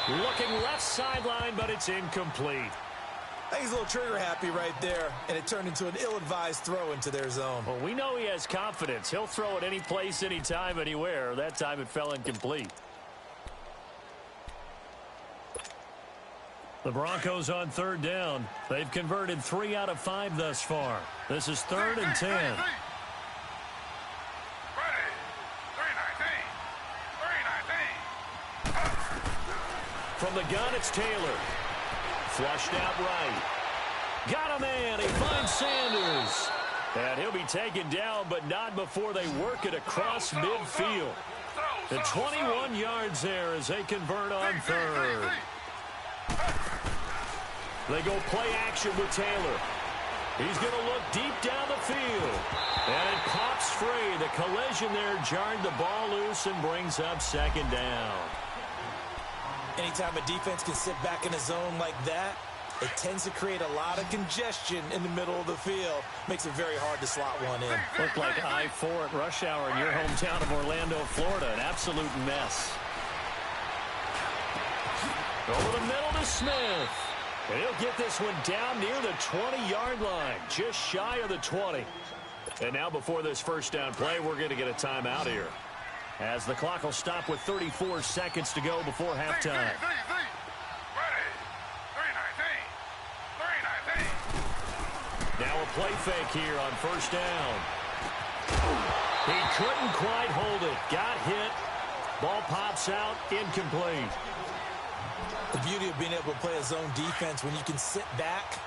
Looking left sideline, but it's incomplete. I think he's a little trigger happy right there, and it turned into an ill-advised throw into their zone. Well, we know he has confidence. He'll throw it any place, anytime, anywhere. That time it fell incomplete. The Broncos on 3rd down. They've converted 3 out of 5 thus far. This is 3rd and 10. From the gun, it's Taylor. Flushed out right. Got a man. He finds Sanders. And he'll be taken down, but not before they work it across midfield. The 21 yards there as they convert on third. They go play action with Taylor. He's going to look deep down the field. And it pops free. The collision there jarred the ball loose and brings up second down. Anytime a defense can sit back in a zone like that, it tends to create a lot of congestion in the middle of the field. Makes it very hard to slot one in. Looked like I-4 at rush hour in your hometown of Orlando, Florida. An absolute mess. Over the middle to Smith. And he'll get this one down near the 20-yard line, just shy of the 20. And now before this first down play, we're going to get a timeout here, as the clock will stop with 34 seconds to go before halftime. Now a play fake here on first down. He couldn't quite hold it. Got hit. Ball pops out. Incomplete. The beauty of being able to play a zone defense, when you can sit back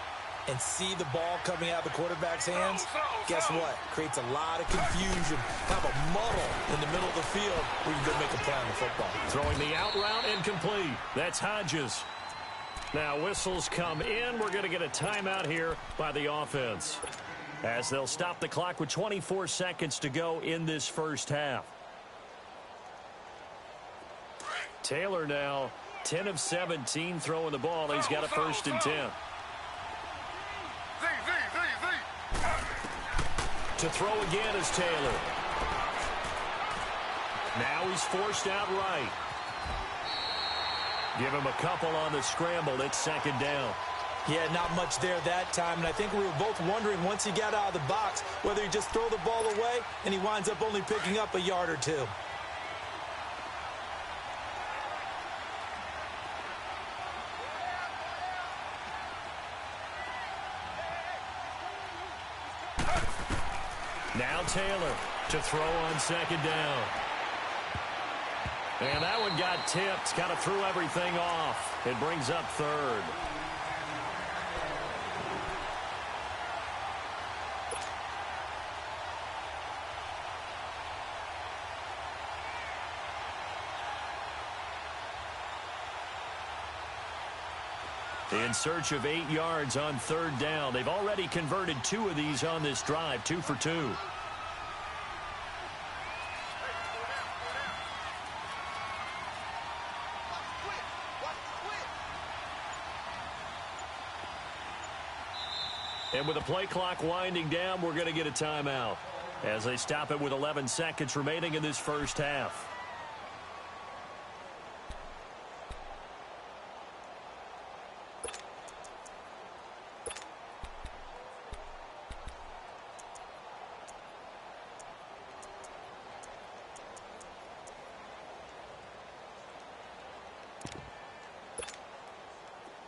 and see the ball coming out of the quarterback's hands, guess what? Creates a lot of confusion, kind of a muddle in the middle of the field where you can go make a play on the football. Throwing the out route, incomplete. That's Hodges. Now whistles come in. We're going to get a timeout here by the offense, as they'll stop the clock with 24 seconds to go in this first half. Taylor now 10 of 17 throwing the ball. He's got a first and 10. To throw again is Taylor. Now he's forced out right. Give him a couple on the scramble. It's second down. Yeah, not much there that time. And I think we were both wondering once he got out of the box whether he just throw the ball away and he winds up only picking up a yard or two. Now Taylor to throw on second down. And that one got tipped. Kind of threw everything off. It brings up third. In search of 8 yards on third down. They've already converted 2 of these on this drive, 2 for 2. And with the play clock winding down, we're going to get a timeout as they stop it with 11 seconds remaining in this first half.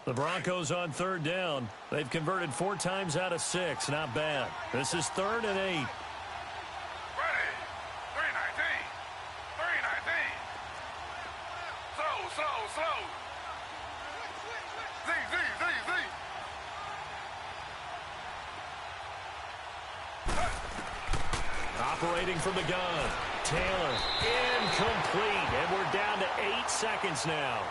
The Broncos on third down. They've converted 4 times out of 6. Not bad. This is 3rd and 8. Ready. 319. 319. Slow. Z. Operating from the gun. Taylor. Incomplete. And we're down to 8 seconds now.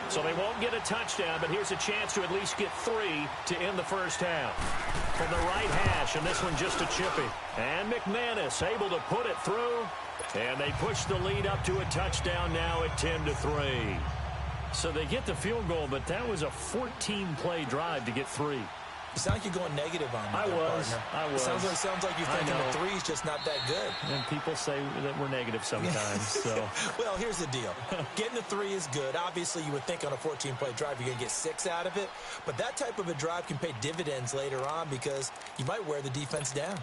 So they won't get a touchdown, but here's a chance to at least get 3 to end the first half. From the right hash, and this one just a chippy. And McManus able to put it through. And they push the lead up to a touchdown now at 10-3. So they get the field goal, but that was a 14-play drive to get 3. You sound like you're going negative on me. I was. It sounds like you're thinking the 3's just not that good. And people say that we're negative sometimes. So, well, here's the deal. Getting the 3 is good. Obviously, you would think on a 14-play drive you're going to get 6 out of it. But that type of a drive can pay dividends later on because you might wear the defense down.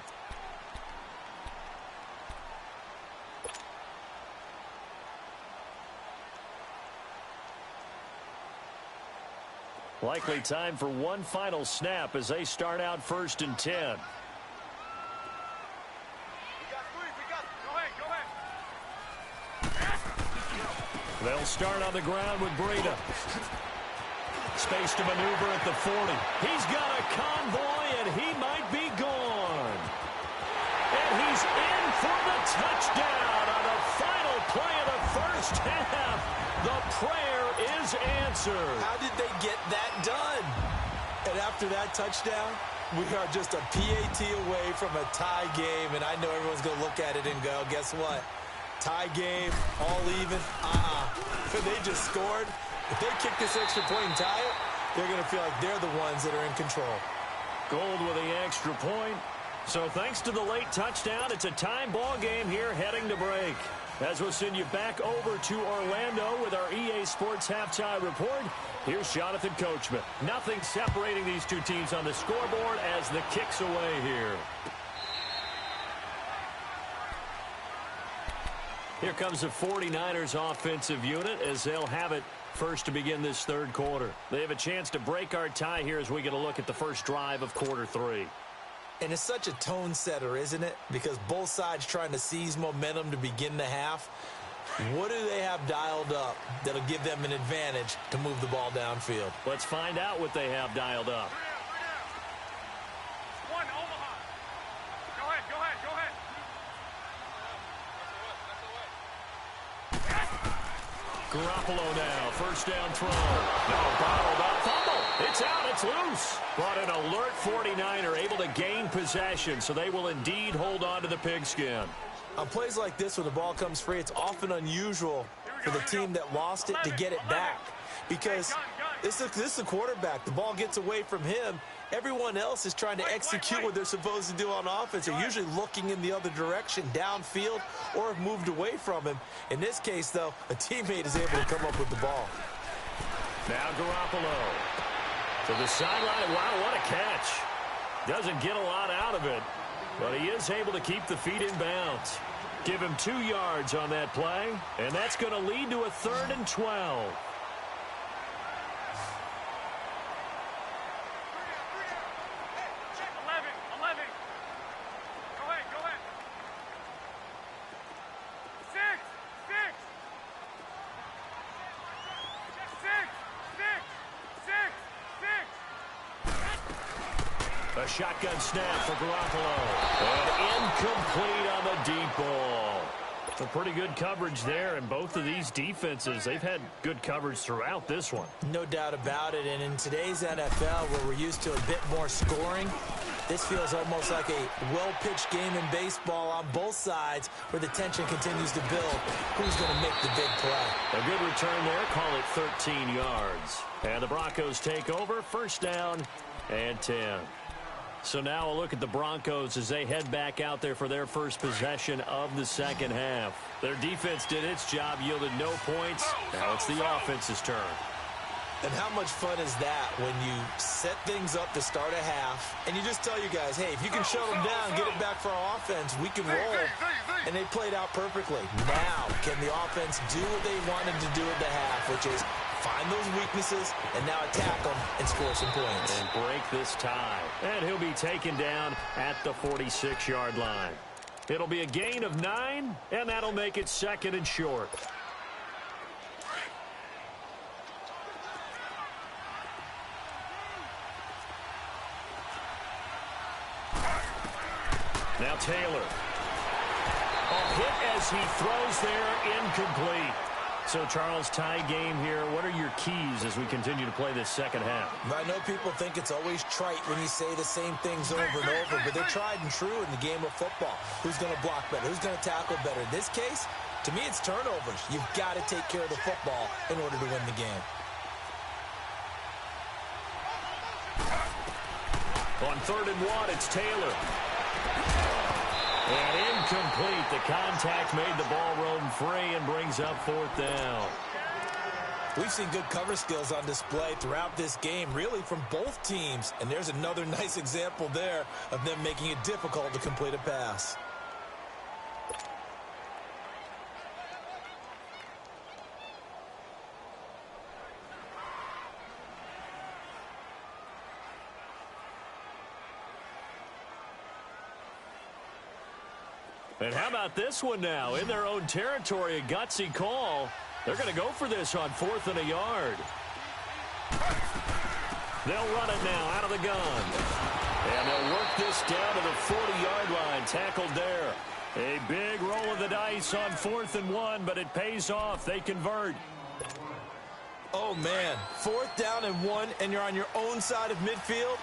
Likely time for one final snap as they start out 1st and 10. We got 3. Go ahead. They'll start on the ground with Breida. Space to maneuver at the 40. He's got a convoy, and he might be gone. And he's in for the touchdown on the final play of the first half. The prayer is answered. How did they get that done? And after that touchdown, we are just a PAT away from a tie game, and I know everyone's going to look at it and go, guess what? Tie game, all even, If they just scored, if they kick this extra point and tie it, they're going to feel like they're the ones that are in control. Gold with the extra point. So thanks to the late touchdown, it's a time ball game here heading to break. As we'll send you back over to Orlando with our EA Sports Halftime Report, here's Jonathan Coachman. Nothing separating these two teams on the scoreboard as the kick's away here. Here comes the 49ers offensive unit as they'll have it first to begin this third quarter. They have a chance to break our tie here as we get a look at the first drive of quarter 3. And it's such a tone setter, isn't it? Because both sides trying to seize momentum to begin the half. What do they have dialed up that'll give them an advantage to move the ball downfield? Let's find out what they have dialed up. One, Omaha. Go ahead. Garoppolo now, first down throw. No, bottled up, fumble. It's out, it's loose. But an alert 49er able to gain possession, so they will indeed hold on to the pigskin. On plays like this, when the ball comes free, it's often unusual for the team that lost it to get it back. Because this is the quarterback. The ball gets away from him. Everyone else is trying to execute what they're supposed to do on offense. They're usually looking in the other direction, downfield, or have moved away from him. In this case, though, a teammate is able to come up with the ball. Now Garoppolo to the sideline. Wow, what a catch. Doesn't get a lot out of it, but he is able to keep the feet in bounds. Give him 2 yards on that play, and that's going to lead to a 3rd and 12. A shotgun snap for Garoppolo. And incomplete on the deep ball. Some pretty good coverage there, and both of these defenses, they've had good coverage throughout this one. No doubt about it, and in today's NFL, where we're used to a bit more scoring, this feels almost like a well-pitched game in baseball on both sides where the tension continues to build. Who's going to make the big play? A good return there, call it 13 yards. And the Broncos take over, first down and 10. So now a look at the Broncos as they head back out there for their first possession of the second half. Their defense did its job, yielded no points. Now it's the offense's turn. And how much fun is that when you set things up to start a half and you just tell you guys, hey, if you can shut them down, get it back for our offense, we can roll. And they played out perfectly. Now, can the offense do what they wanted to do at the half, which is find those weaknesses and now attack them and score some points. And break this tie. And he'll be taken down at the 46-yard line. It'll be a gain of 9, and that'll make it 2nd and short. Now Taylor. A hit as he throws there, incomplete. So, Charles, tie game here. What are your keys as we continue to play this second half? I know people think it's always trite when you say the same things over and over, but they're tried and true in the game of football. Who's going to block better? Who's going to tackle better? In this case, to me, it's turnovers. You've got to take care of the football in order to win the game. On 3rd and 1, it's Taylor. And incomplete. The contact made the ball roam free and brings up 4th down. We've seen good cover skills on display throughout this game, really from both teams. And there's another nice example there of them making it difficult to complete a pass. And how about this one now? In their own territory, a gutsy call. They're going to go for this on 4th and a yard. They'll run it now out of the gun. And they'll work this down to the 40-yard line. Tackled there. A big roll of the dice on 4th and 1, but it pays off. They convert. Oh, man. 4th down and 1, and you're on your own side of midfield.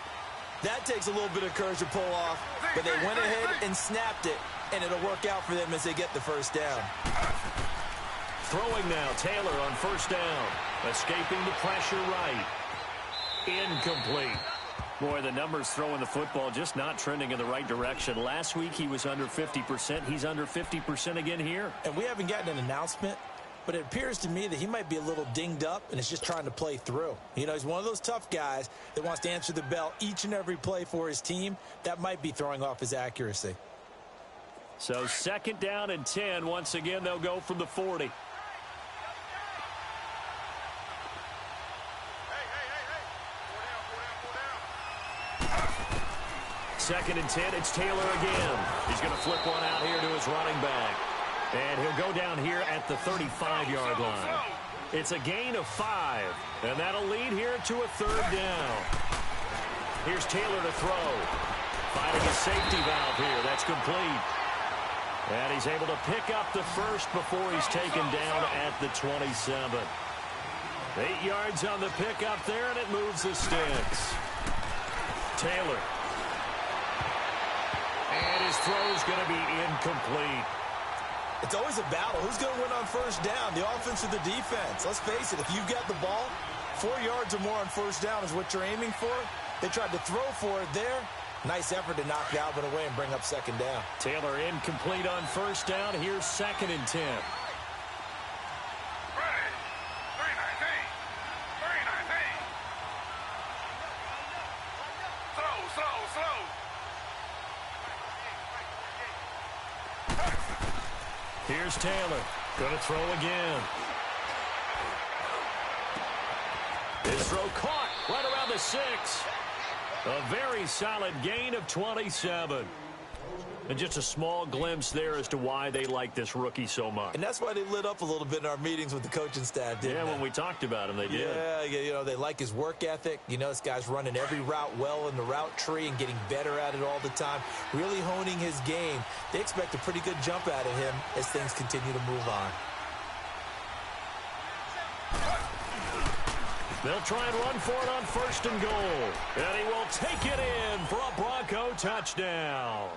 That takes a little bit of courage to pull off, but they went ahead and snapped it, and it'll work out for them as they get the first down. Throwing now, Taylor on 1st down. Escaping the pressure right. Incomplete. Boy, the numbers throwing the football just not trending in the right direction. Last week he was under 50%. He's under 50% again here. And we haven't gotten an announcement, but it appears to me that he might be a little dinged up and is just trying to play through. You know, he's one of those tough guys that wants to answer the bell each and every play for his team. That might be throwing off his accuracy. So 2nd down and 10. Once again, they'll go from the 40. Second and 10, it's Taylor again. He's going to flip one out here to his running back. And he'll go down here at the 35-yard line. It's a gain of 5, and that'll lead here to a 3rd down. Here's Taylor to throw. Finding a safety valve here. That's complete. And he's able to pick up the first before he's taken down at the 27. 8 yards on the pickup there, and it moves the sticks. Taylor. And his throw's going to be incomplete. It's always a battle. Who's going to win on 1st down, the offense or the defense? Let's face it, if you've got the ball, 4 yards or more on 1st down is what you're aiming for. They tried to throw for it there. Nice effort to knock Galvin away and bring up 2nd down. Taylor incomplete on 1st down. Here's 2nd and 10. Here's Taylor. Going to throw again. His throw caught right around the 6. A very solid gain of 27. And just a small glimpse there as to why they like this rookie so much. And that's why they lit up a little bit in our meetings with the coaching staff, didn't they? Yeah, when we talked about him, they did. Yeah, you know, they like his work ethic. You know, this guy's running every route well in the route tree and getting better at it all the time, really honing his game. They expect a pretty good jump out of him as things continue to move on. They'll try and run for it on 1st and goal. And he will take it in for a Bronco touchdown.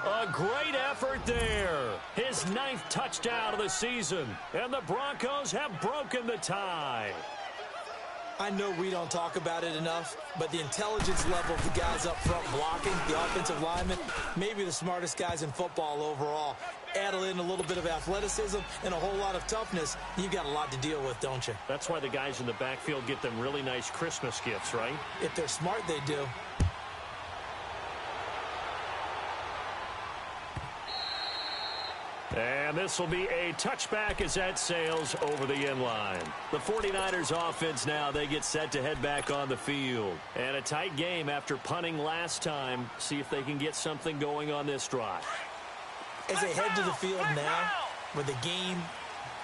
A great effort there. His 9th touchdown of the season. And the Broncos have broken the tie. I know we don't talk about it enough, but the intelligence level of the guys up front blocking, the offensive linemen, maybe the smartest guys in football overall. Add in a little bit of athleticism and a whole lot of toughness, you've got a lot to deal with, don't you? That's why the guys in the backfield get them really nice Christmas gifts, right? If they're smart, they do. And this will be a touchback as that sails over the end line. The 49ers offense now, they get set to head back on the field. And a tight game after punting last time. See if they can get something going on this drive. As they head to the field now, with the game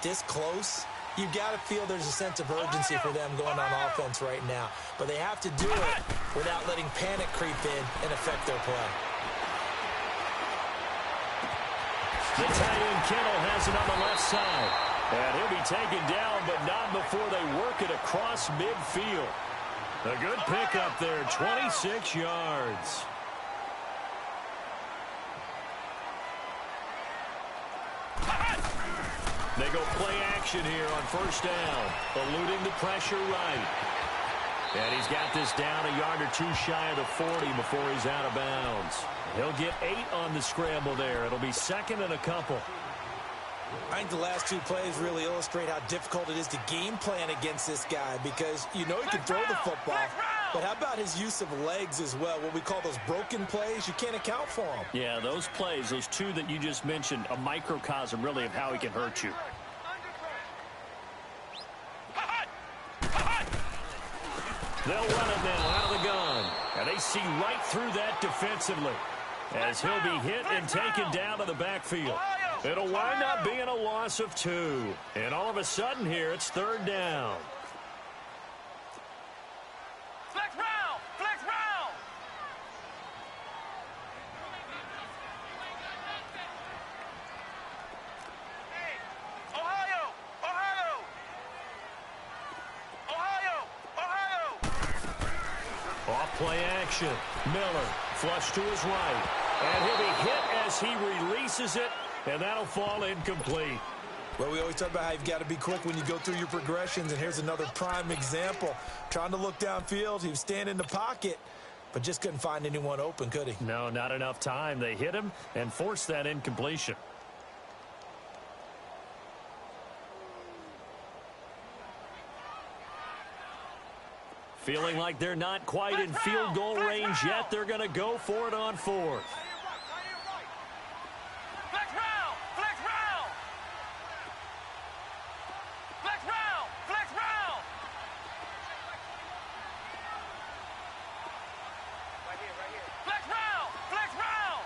this close, you've got to feel there's a sense of urgency for them going on offense right now. But they have to do it without letting panic creep in and affect their play. The tight end Kittle has it on the left side. And he'll be taken down, but not before they work it across midfield. A good pickup there, 26 yards. They go play action here on 1st down, eluding the pressure right. And he's got this down a yard or two shy of the 40 before he's out of bounds. He'll get 8 on the scramble there. It'll be 2nd and a couple. I think the last 2 plays really illustrate how difficult it is to game plan against this guy because you know he can throw the football, but how about his use of legs as well? What we call those broken plays, you can't account for them. Yeah, those plays, those 2 that you just mentioned, a microcosm really of how he can hurt you. They'll run it now out of the gun. And they see right through that defensively as he'll be hit and taken down to the backfield. It'll wind up being a loss of 2. And all of a sudden here, it's third down. Flex round! Flex round! Hey, Ohio! Ohio! Ohio! Ohio! Off play action. Miller flush to his right. And he'll be hit as he releases it, and that'll fall incomplete. Well, we always talk about how you've got to be quick when you go through your progressions, and here's another prime example. Trying to look downfield, he was standing in the pocket, but just couldn't find anyone open, could he? No, not enough time. They hit him and forced that incompletion. Feeling like they're not quite in field goal range yet. They're going to go for it on 4th. Flex round! Flex round! Flex round! Flex round! Right here, right here. Flex round! Flex round!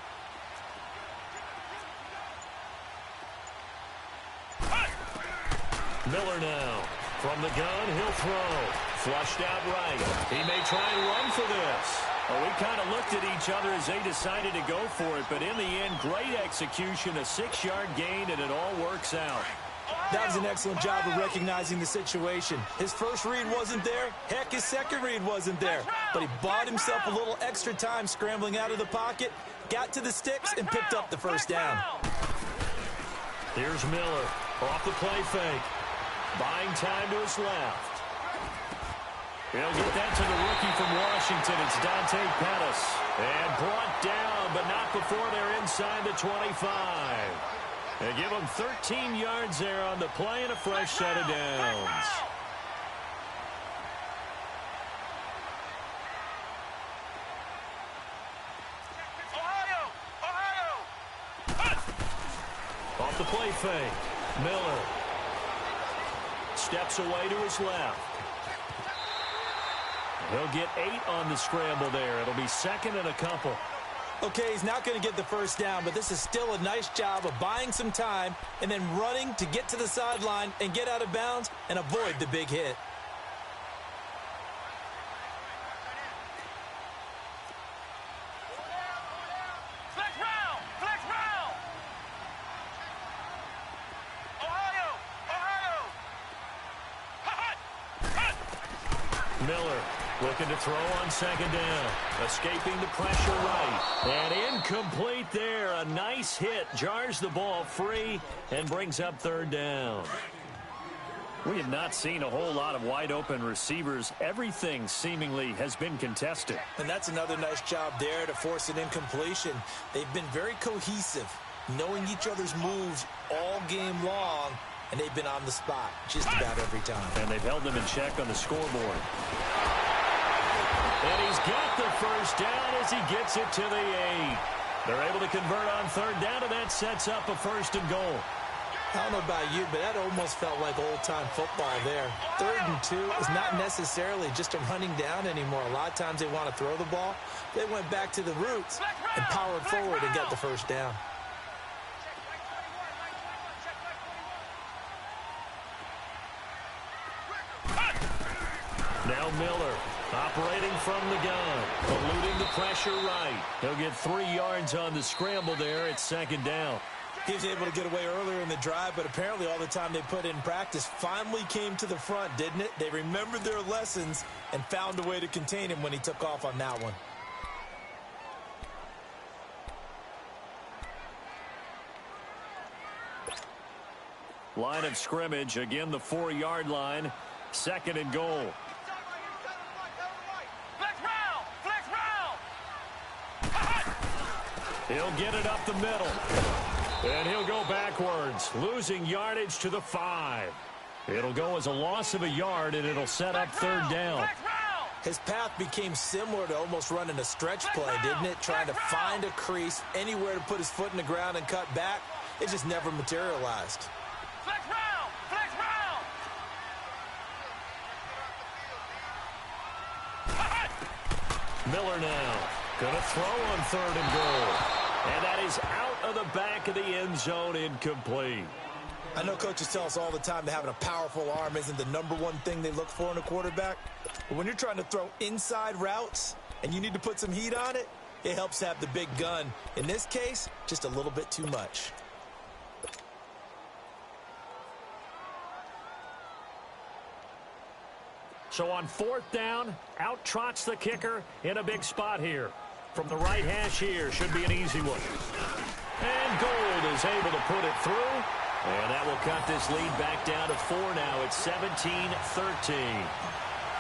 Miller now. From the gun, he'll throw. Flushed out right. He may try and run for this. Well, we kind of looked at each other as they decided to go for it, but in the end, great execution, a 6-yard gain, and it all works out. That was an excellent job of recognizing the situation. His first read wasn't there. Heck, his second read wasn't there. But he bought himself a little extra time scrambling out of the pocket, got to the sticks, and picked up the first down. Here's Miller off the play fake. Buying time to his left. He'll get that to the rookie from Washington. It's Dante Pettis. And brought down, but not before they're inside the 25. They give him 13 yards there on the play and a fresh set of downs. Ohio! Ohio! Off the play fake. Miller steps away to his left. He'll get 8 on the scramble there. It'll be second and a couple. Okay, he's not going to get the first down, but this is still a nice job of buying some time and then running to get to the sideline and get out of bounds and avoid the big hit. Flex round! Flex round! Ohio! Ohio! Miller looking to throw on second down. Escaping the pressure right. And incomplete there. A nice hit. Jars the ball free and brings up third down. We have not seen a whole lot of wide open receivers. Everything seemingly has been contested. And that's another nice job there to force an incompletion. They've been very cohesive, knowing each other's moves all game long, and they've been on the spot just about every time. And they've held them in check on the scoreboard. And he's got the first down as he gets it to the 8. They're able to convert on third down, and that sets up a first and goal. I don't know about you, but that almost felt like old-time football there. 3rd and 2 is not necessarily just a running down anymore. A lot of times they want to throw the ball. They went back to the roots and powered forward and got the first down. Now Miller operating from the gun, eluding the pressure right. He'll get 3 yards on the scramble there. It's second down. He was able to get away earlier in the drive, but apparently all the time they put in practice finally came to the front, didn't it? They remembered their lessons and found a way to contain him when he took off on that one. Line of scrimmage, again the 4-yard line. Second and goal. He'll get it up the middle. And he'll go backwards, losing yardage to the 5. It'll go as a loss of a yard, and it'll set up third down. His path became similar to almost running a stretch play, didn't it? Trying to find a crease, anywhere to put his foot in the ground and cut back. It just never materialized. Flex round! Flex round! Miller now. Gonna throw on third and goal. And that is out of the back of the end zone, incomplete. I know coaches tell us all the time that having a powerful arm isn't the number one thing they look for in a quarterback. But when you're trying to throw inside routes and you need to put some heat on it, it helps to have the big gun. In this case, just a little bit too much. So on 4th down, out trots the kicker in a big spot here. From the right hash here, should be an easy one. And Gold is able to put it through. And that will cut this lead back down to 4 now. It's 17-13.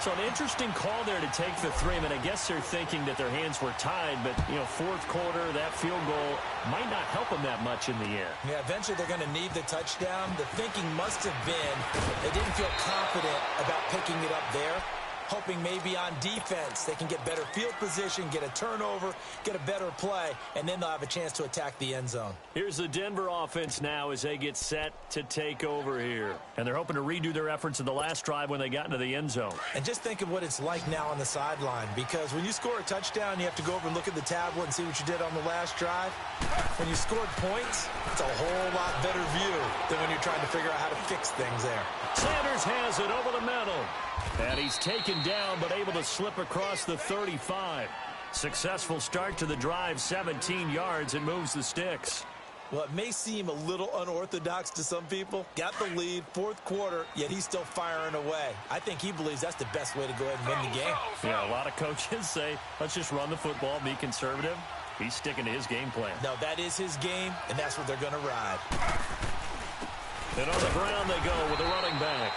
So an interesting call there to take the 3. I mean, I guess they're thinking that their hands were tied, but, you know, 4th quarter, that field goal might not help them that much in the end. Yeah, eventually they're going to need the touchdown. The thinking must have been they didn't feel confident about picking it up there, hoping maybe on defense they can get better field position, get a turnover, get a better play, and then they'll have a chance to attack the end zone. Here's the Denver offense now as they get set to take over here. And they're hoping to redo their efforts in the last drive when they got into the end zone. And just think of what it's like now on the sideline, because when you score a touchdown, you have to go over and look at the tablet and see what you did on the last drive. When you scored points, it's a whole lot better view than when you're trying to figure out how to fix things there. Sanders has it over the middle. And he's taken down, but able to slip across the 35. Successful start to the drive, 17 yards, and moves the sticks. Well, it may seem a little unorthodox to some people. Got the lead, 4th quarter, yet he's still firing away. I think he believes that's the best way to go ahead and win the game. Yeah, a lot of coaches say, let's just run the football, be conservative. He's sticking to his game plan. No, that is his game, and that's what they're going to ride. And on the ground they go with the running back.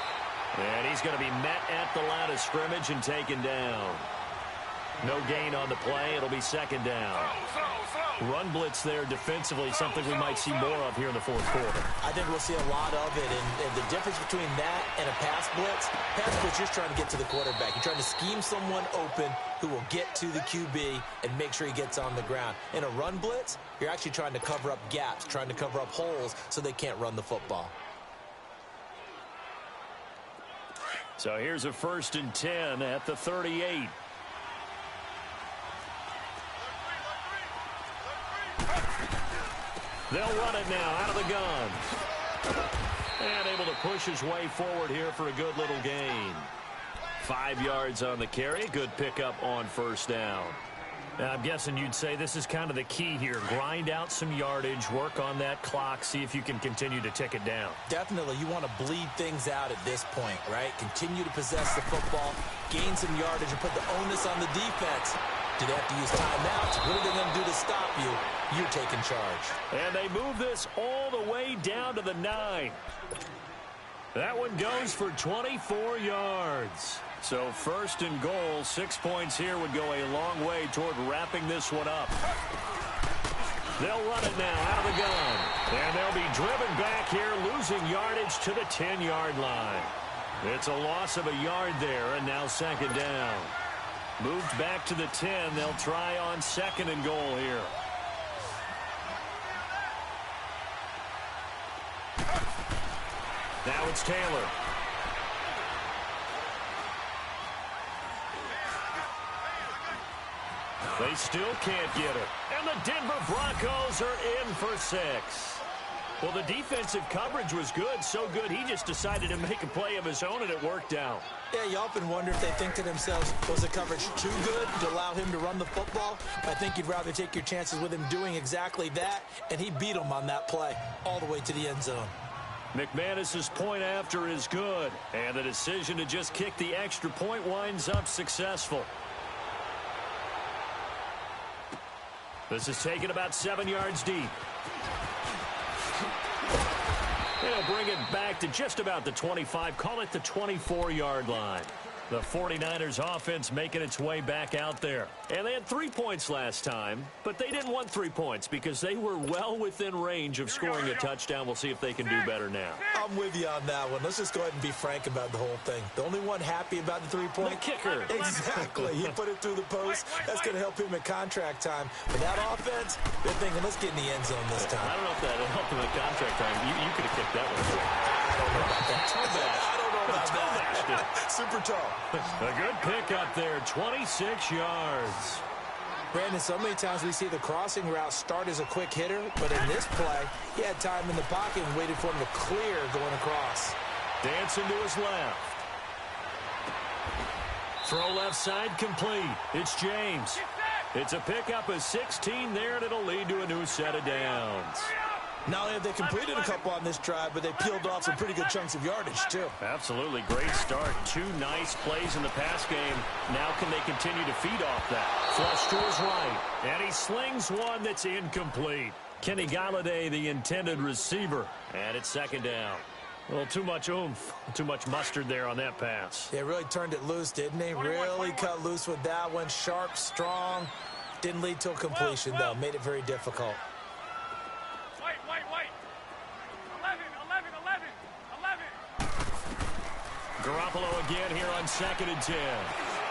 And he's going to be met at the line of scrimmage and taken down. No gain on the play. It'll be 2nd down. Run blitz there defensively, something we might see more of here in the 4th quarter. I think we'll see a lot of it. And the difference between that and a pass blitz, you're just trying to get to the quarterback. You're trying to scheme someone open who will get to the QB and make sure he gets on the ground. In a run blitz, you're actually trying to cover up gaps, trying to cover up holes so they can't run the football. So here's a 1st and 10 at the 38. They'll run it now out of the gun. And able to push his way forward here for a good little gain. 5 yards on the carry. Good pickup on 1st down. Now, I'm guessing you'd say this is kind of the key here. Grind out some yardage, work on that clock, see if you can continue to tick it down. Definitely. You want to bleed things out at this point, right? Continue to possess the football, gain some yardage, and put the onus on the defense. Do they have to use timeouts? What are they going to do to stop you? You're taking charge. And they move this all the way down to the 9. That one goes for 24 yards. So 1st and goal, 6 points here would go a long way toward wrapping this one up. They'll run it now out of the gun. And they'll be driven back here, losing yardage to the 10-yard line. It's a loss of a yard there, and now 2nd down. Moved back to the 10. They'll try on 2nd and goal here. Now it's Taylor. They still can't get it. And the Denver Broncos are in for 6. Well, the defensive coverage was good, so good he just decided to make a play of his own, and it worked out. Yeah, you often wonder if they think to themselves, was the coverage too good to allow him to run the football? I think you'd rather take your chances with him doing exactly that, and he beat him on that play all the way to the end zone. McManus's point after is good, and the decision to just kick the extra point winds up successful. This is taken about 7 yards deep. They'll bring it back to just about the 25, call it the 24-yard line. The 49ers offense making its way back out there. And they had 3 points last time, but they didn't want 3 points because they were well within range of scoring a touchdown. We'll see if they can do better now. I'm with you on that one. Let's just go ahead and be frank about the whole thing. The only one happy about the 3-point? The kicker. Exactly. He put it through the post. That's going to help him at contract time. But that offense, they're thinking, let's get in the end zone this time. I don't know if that helped him at contract time. You could have kicked that one. I don't know about that. I don't know about that. Super tall. A good pickup there, 26 yards. Brandon, so many times we see the crossing route start as a quick hitter, but in this play, he had time in the pocket and waited for him to clear going across. Dancing to his left. Throw left side complete. It's James. It's a pickup of 16 there, and it'll lead to a new set of downs. Not only have they completed a couple on this drive, but they peeled off some pretty good chunks of yardage, too. Absolutely. Great start. 2 nice plays in the pass game. Now can they continue to feed off that? Flush to his right. And he slings one that's incomplete. Kenny Galladay, the intended receiver. And it's second down. A little too much oomph. Too much mustard there on that pass. They really turned it loose, didn't they? Really cut loose with that one. Sharp, strong. Didn't lead to a completion, though. Made it very difficult. Garoppolo again here on 2nd and 10.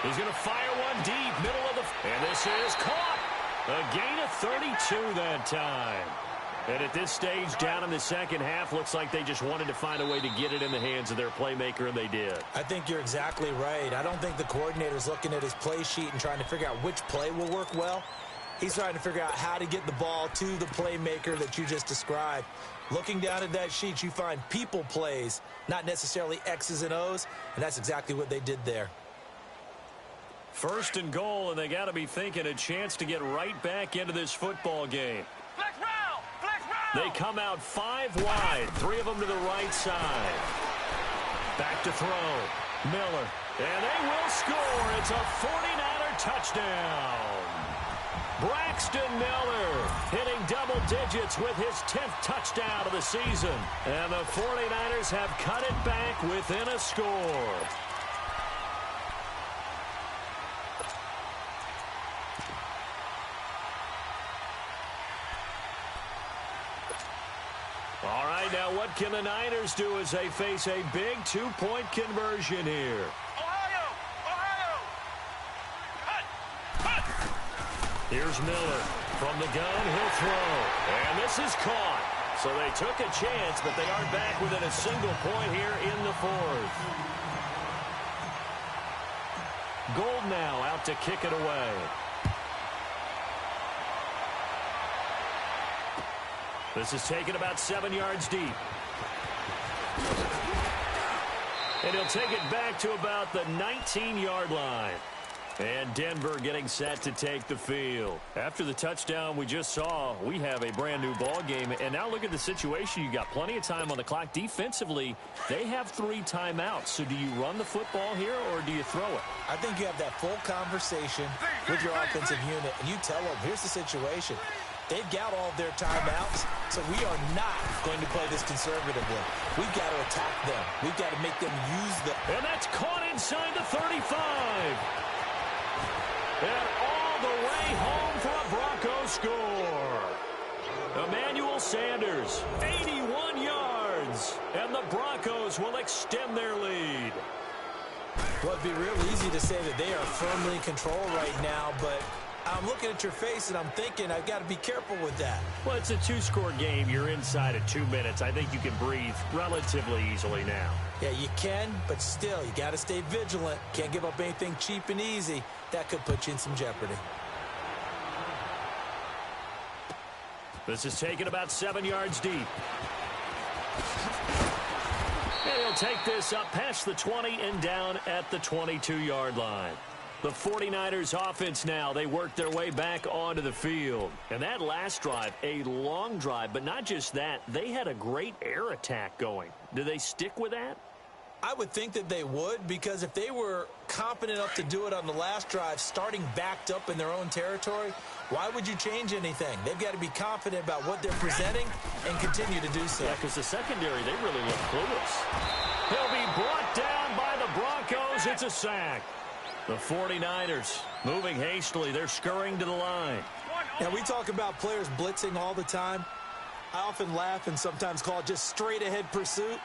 He's going to fire one deep, middle of the... And this is caught. A gain of 32 that time. And at this stage, down in the second half, looks like they just wanted to find a way to get it in the hands of their playmaker, and they did. I think you're exactly right. I don't think the coordinator's looking at his play sheet and trying to figure out which play will work well. He's trying to figure out how to get the ball to the playmaker that you just described. Looking down at that sheet, you find people plays, not necessarily X's and O's, and that's exactly what they did there. 1st and goal, and they got to be thinking a chance to get right back into this football game. Flex round! Flex round! They come out 5 wide, 3 of them to the right side. Back to throw. Miller, and they will score. It's a 49er touchdown. Braxton Miller hitting double digits with his 10th touchdown of the season. And the 49ers have cut it back within a score. All right, now what can the Niners do as they face a big 2-point conversion here? Here's Miller from the gun. He'll throw. And this is caught. So they took a chance, but they aren't back within a single point here in the 4th. Gold now out to kick it away. This is taken about 7 yards deep. And he'll take it back to about the 19-yard line. And Denver getting set to take the field. After the touchdown we just saw, we have a brand new ball game. And now look at the situation. You got plenty of time on the clock. Defensively, they have 3 timeouts. So do you run the football here or do you throw it? I think you have that full conversation with your offensive unit, and you tell them, here's the situation. They've got all of their timeouts, so we are not going to play this conservatively. We've got to attack them. We've got to make them use them. And that's caught inside the 35. And all the way home for a Broncos score. Emmanuel Sanders, 81 yards. And the Broncos will extend their lead. Well, it'd be real easy to say that they are firmly in control right now, but I'm looking at your face and I'm thinking I've got to be careful with that. Well, it's a 2-score game. You're inside of 2 minutes. I think you can breathe relatively easily now. Yeah, you can, but still, you got to stay vigilant. Can't give up anything cheap and easy. That could put you in some jeopardy. This is taken about 7 yards deep. And he'll take this up past the 20 and down at the 22-yard line. The 49ers offense now, they work their way back onto the field. And that last drive, a long drive, but not just that, they had a great air attack going. Do they stick with that? I would think that they would, because if they were confident enough to do it on the last drive, starting backed up in their own territory, why would you change anything? They've got to be confident about what they're presenting and continue to do so. Yeah, because the secondary, they really look clueless. He'll be brought down by the Broncos. It's a sack. The 49ers moving hastily. They're scurrying to the line. Now, we talk about players blitzing all the time. I often laugh and sometimes call it just straight-ahead pursuit.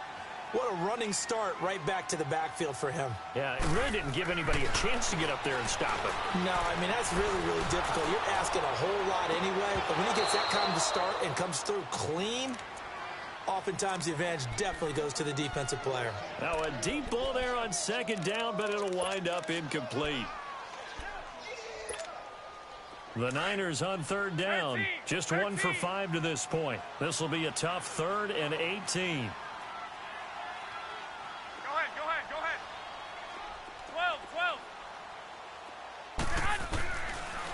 What a running start right back to the backfield for him. Yeah, it really didn't give anybody a chance to get up there and stop it. No, I mean, that's really, really difficult. You're asking a whole lot anyway, but when he gets that kind of start and comes through clean, oftentimes the advantage definitely goes to the defensive player. Now a deep ball there on second down, but it'll wind up incomplete. The Niners on third down. Just 1 for 5 to this point. This will be a tough 3rd and 18. Go ahead. 12.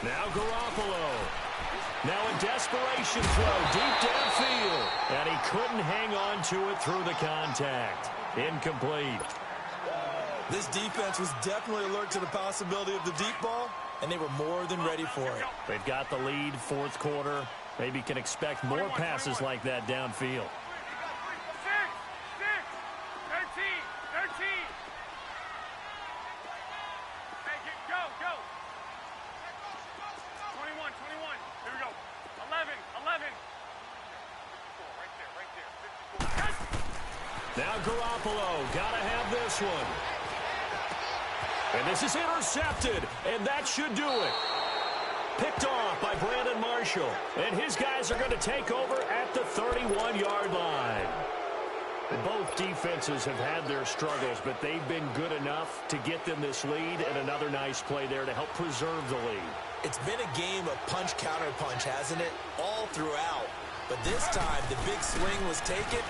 Now Garoppolo. Now a desperation throw deep downfield. And he couldn't hang on to it through the contact. Incomplete. This defense was definitely alert to the possibility of the deep ball, and they were more than ready for it. They've got the lead, 4th quarter. Maybe can expect more passes like that downfield. 13. Hey, go. 21. Here we go. 11. Right there. Now Garoppolo, gotta have this one. And this is intercepted, and that should do it. Picked off by Brandon Marshall, and his guys are going to take over at the 31-yard line. Both defenses have had their struggles, but they've been good enough to get them this lead, and another nice play there to help preserve the lead. It's been a game of punch-counter-punch, hasn't it? All throughout. But this time, the big swing was taken,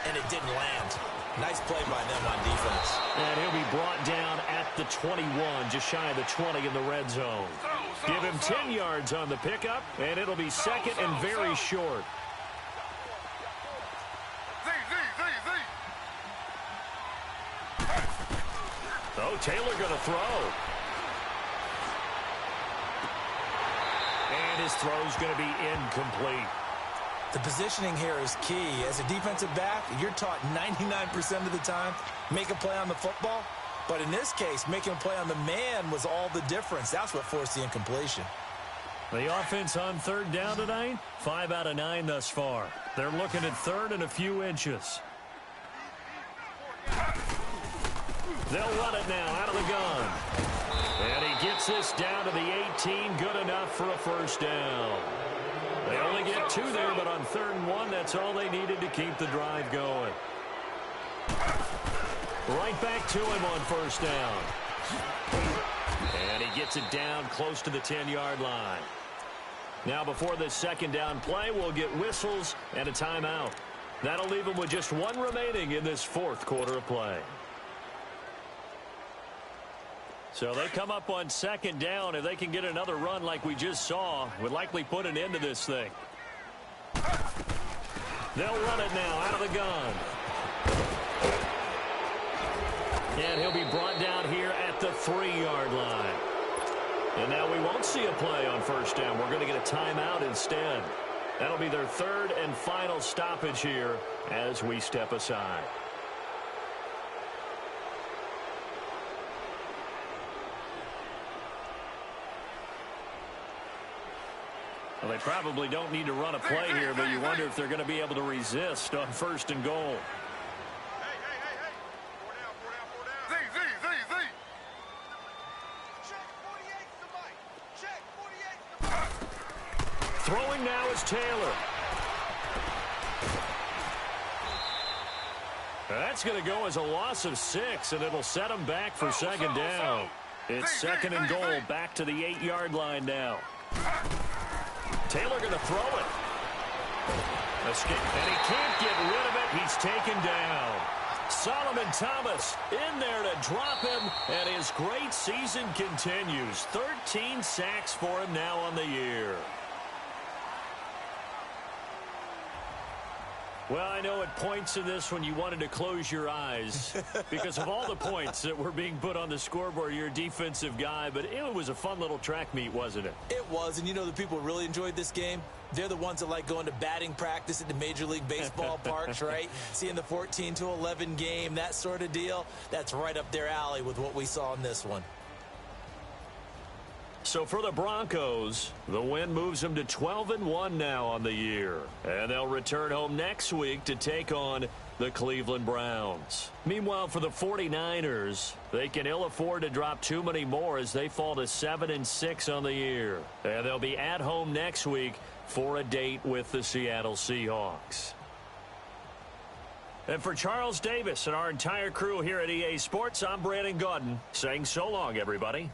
and it didn't land. Nice play by them on defense. And he'll be brought down at the 21, just shy of the 20 in the red zone. Give him 10 yards on the pickup, and it'll be second and very short. Oh, Taylor going to throw. And his throw's going to be incomplete. The positioning here is key. As a defensive back, you're taught 99% of the time, make a play on the football. But in this case, making a play on the man was all the difference. That's what forced the incompletion. The offense on third down tonight, 5 out of 9 thus far. They're looking at 3rd and a few inches. They'll run it now out of the gun. And he gets this down to the 18, good enough for a first down. They only get 2 there, but on 3rd and 1, that's all they needed to keep the drive going. Right back to him on first down. And he gets it down close to the 10-yard line. Now before this second down play, we'll get whistles and a timeout. That'll leave them with just 1 remaining in this 4th quarter of play. So they come up on second down. If they can get another run like we just saw, would likely put an end to this thing. They'll run it now out of the gun. And he'll be brought down here at the 3-yard line. And now we won't see a play on first down. We're going to get a timeout instead. That'll be their 3rd and final stoppage here as we step aside. Well, they probably don't need to run a play here, but you wonder if they're going to be able to resist on 1st and goal. Hey. 4 down. Z. Check 48's the mic. Check 48's the mic. Throwing now is Taylor. That's going to go as a loss of 6, and it'll set them back for second down. It's 2nd and goal, back to the 8-yard line now. Taylor going to throw it. Escape, and he can't get rid of it. He's taken down. Solomon Thomas in there to drop him, and his great season continues. 13 sacks for him now on the year. Well, I know at points in this when you wanted to close your eyes because of all the points that were being put on the scoreboard. You're a defensive guy, but it was a fun little track meet, wasn't it? It was, and you know the people really enjoyed this game? They're the ones that like going to batting practice at the Major League Baseball parks, right? Seeing the 14-11 game, that sort of deal. That's right up their alley with what we saw in this one. So for the Broncos, the win moves them to 12-1 now on the year. And they'll return home next week to take on the Cleveland Browns. Meanwhile, for the 49ers, they can ill afford to drop too many more as they fall to 7-6 on the year. And they'll be at home next week for a date with the Seattle Seahawks. And for Charles Davis and our entire crew here at EA Sports, I'm Brandon Gaudin saying so long, everybody.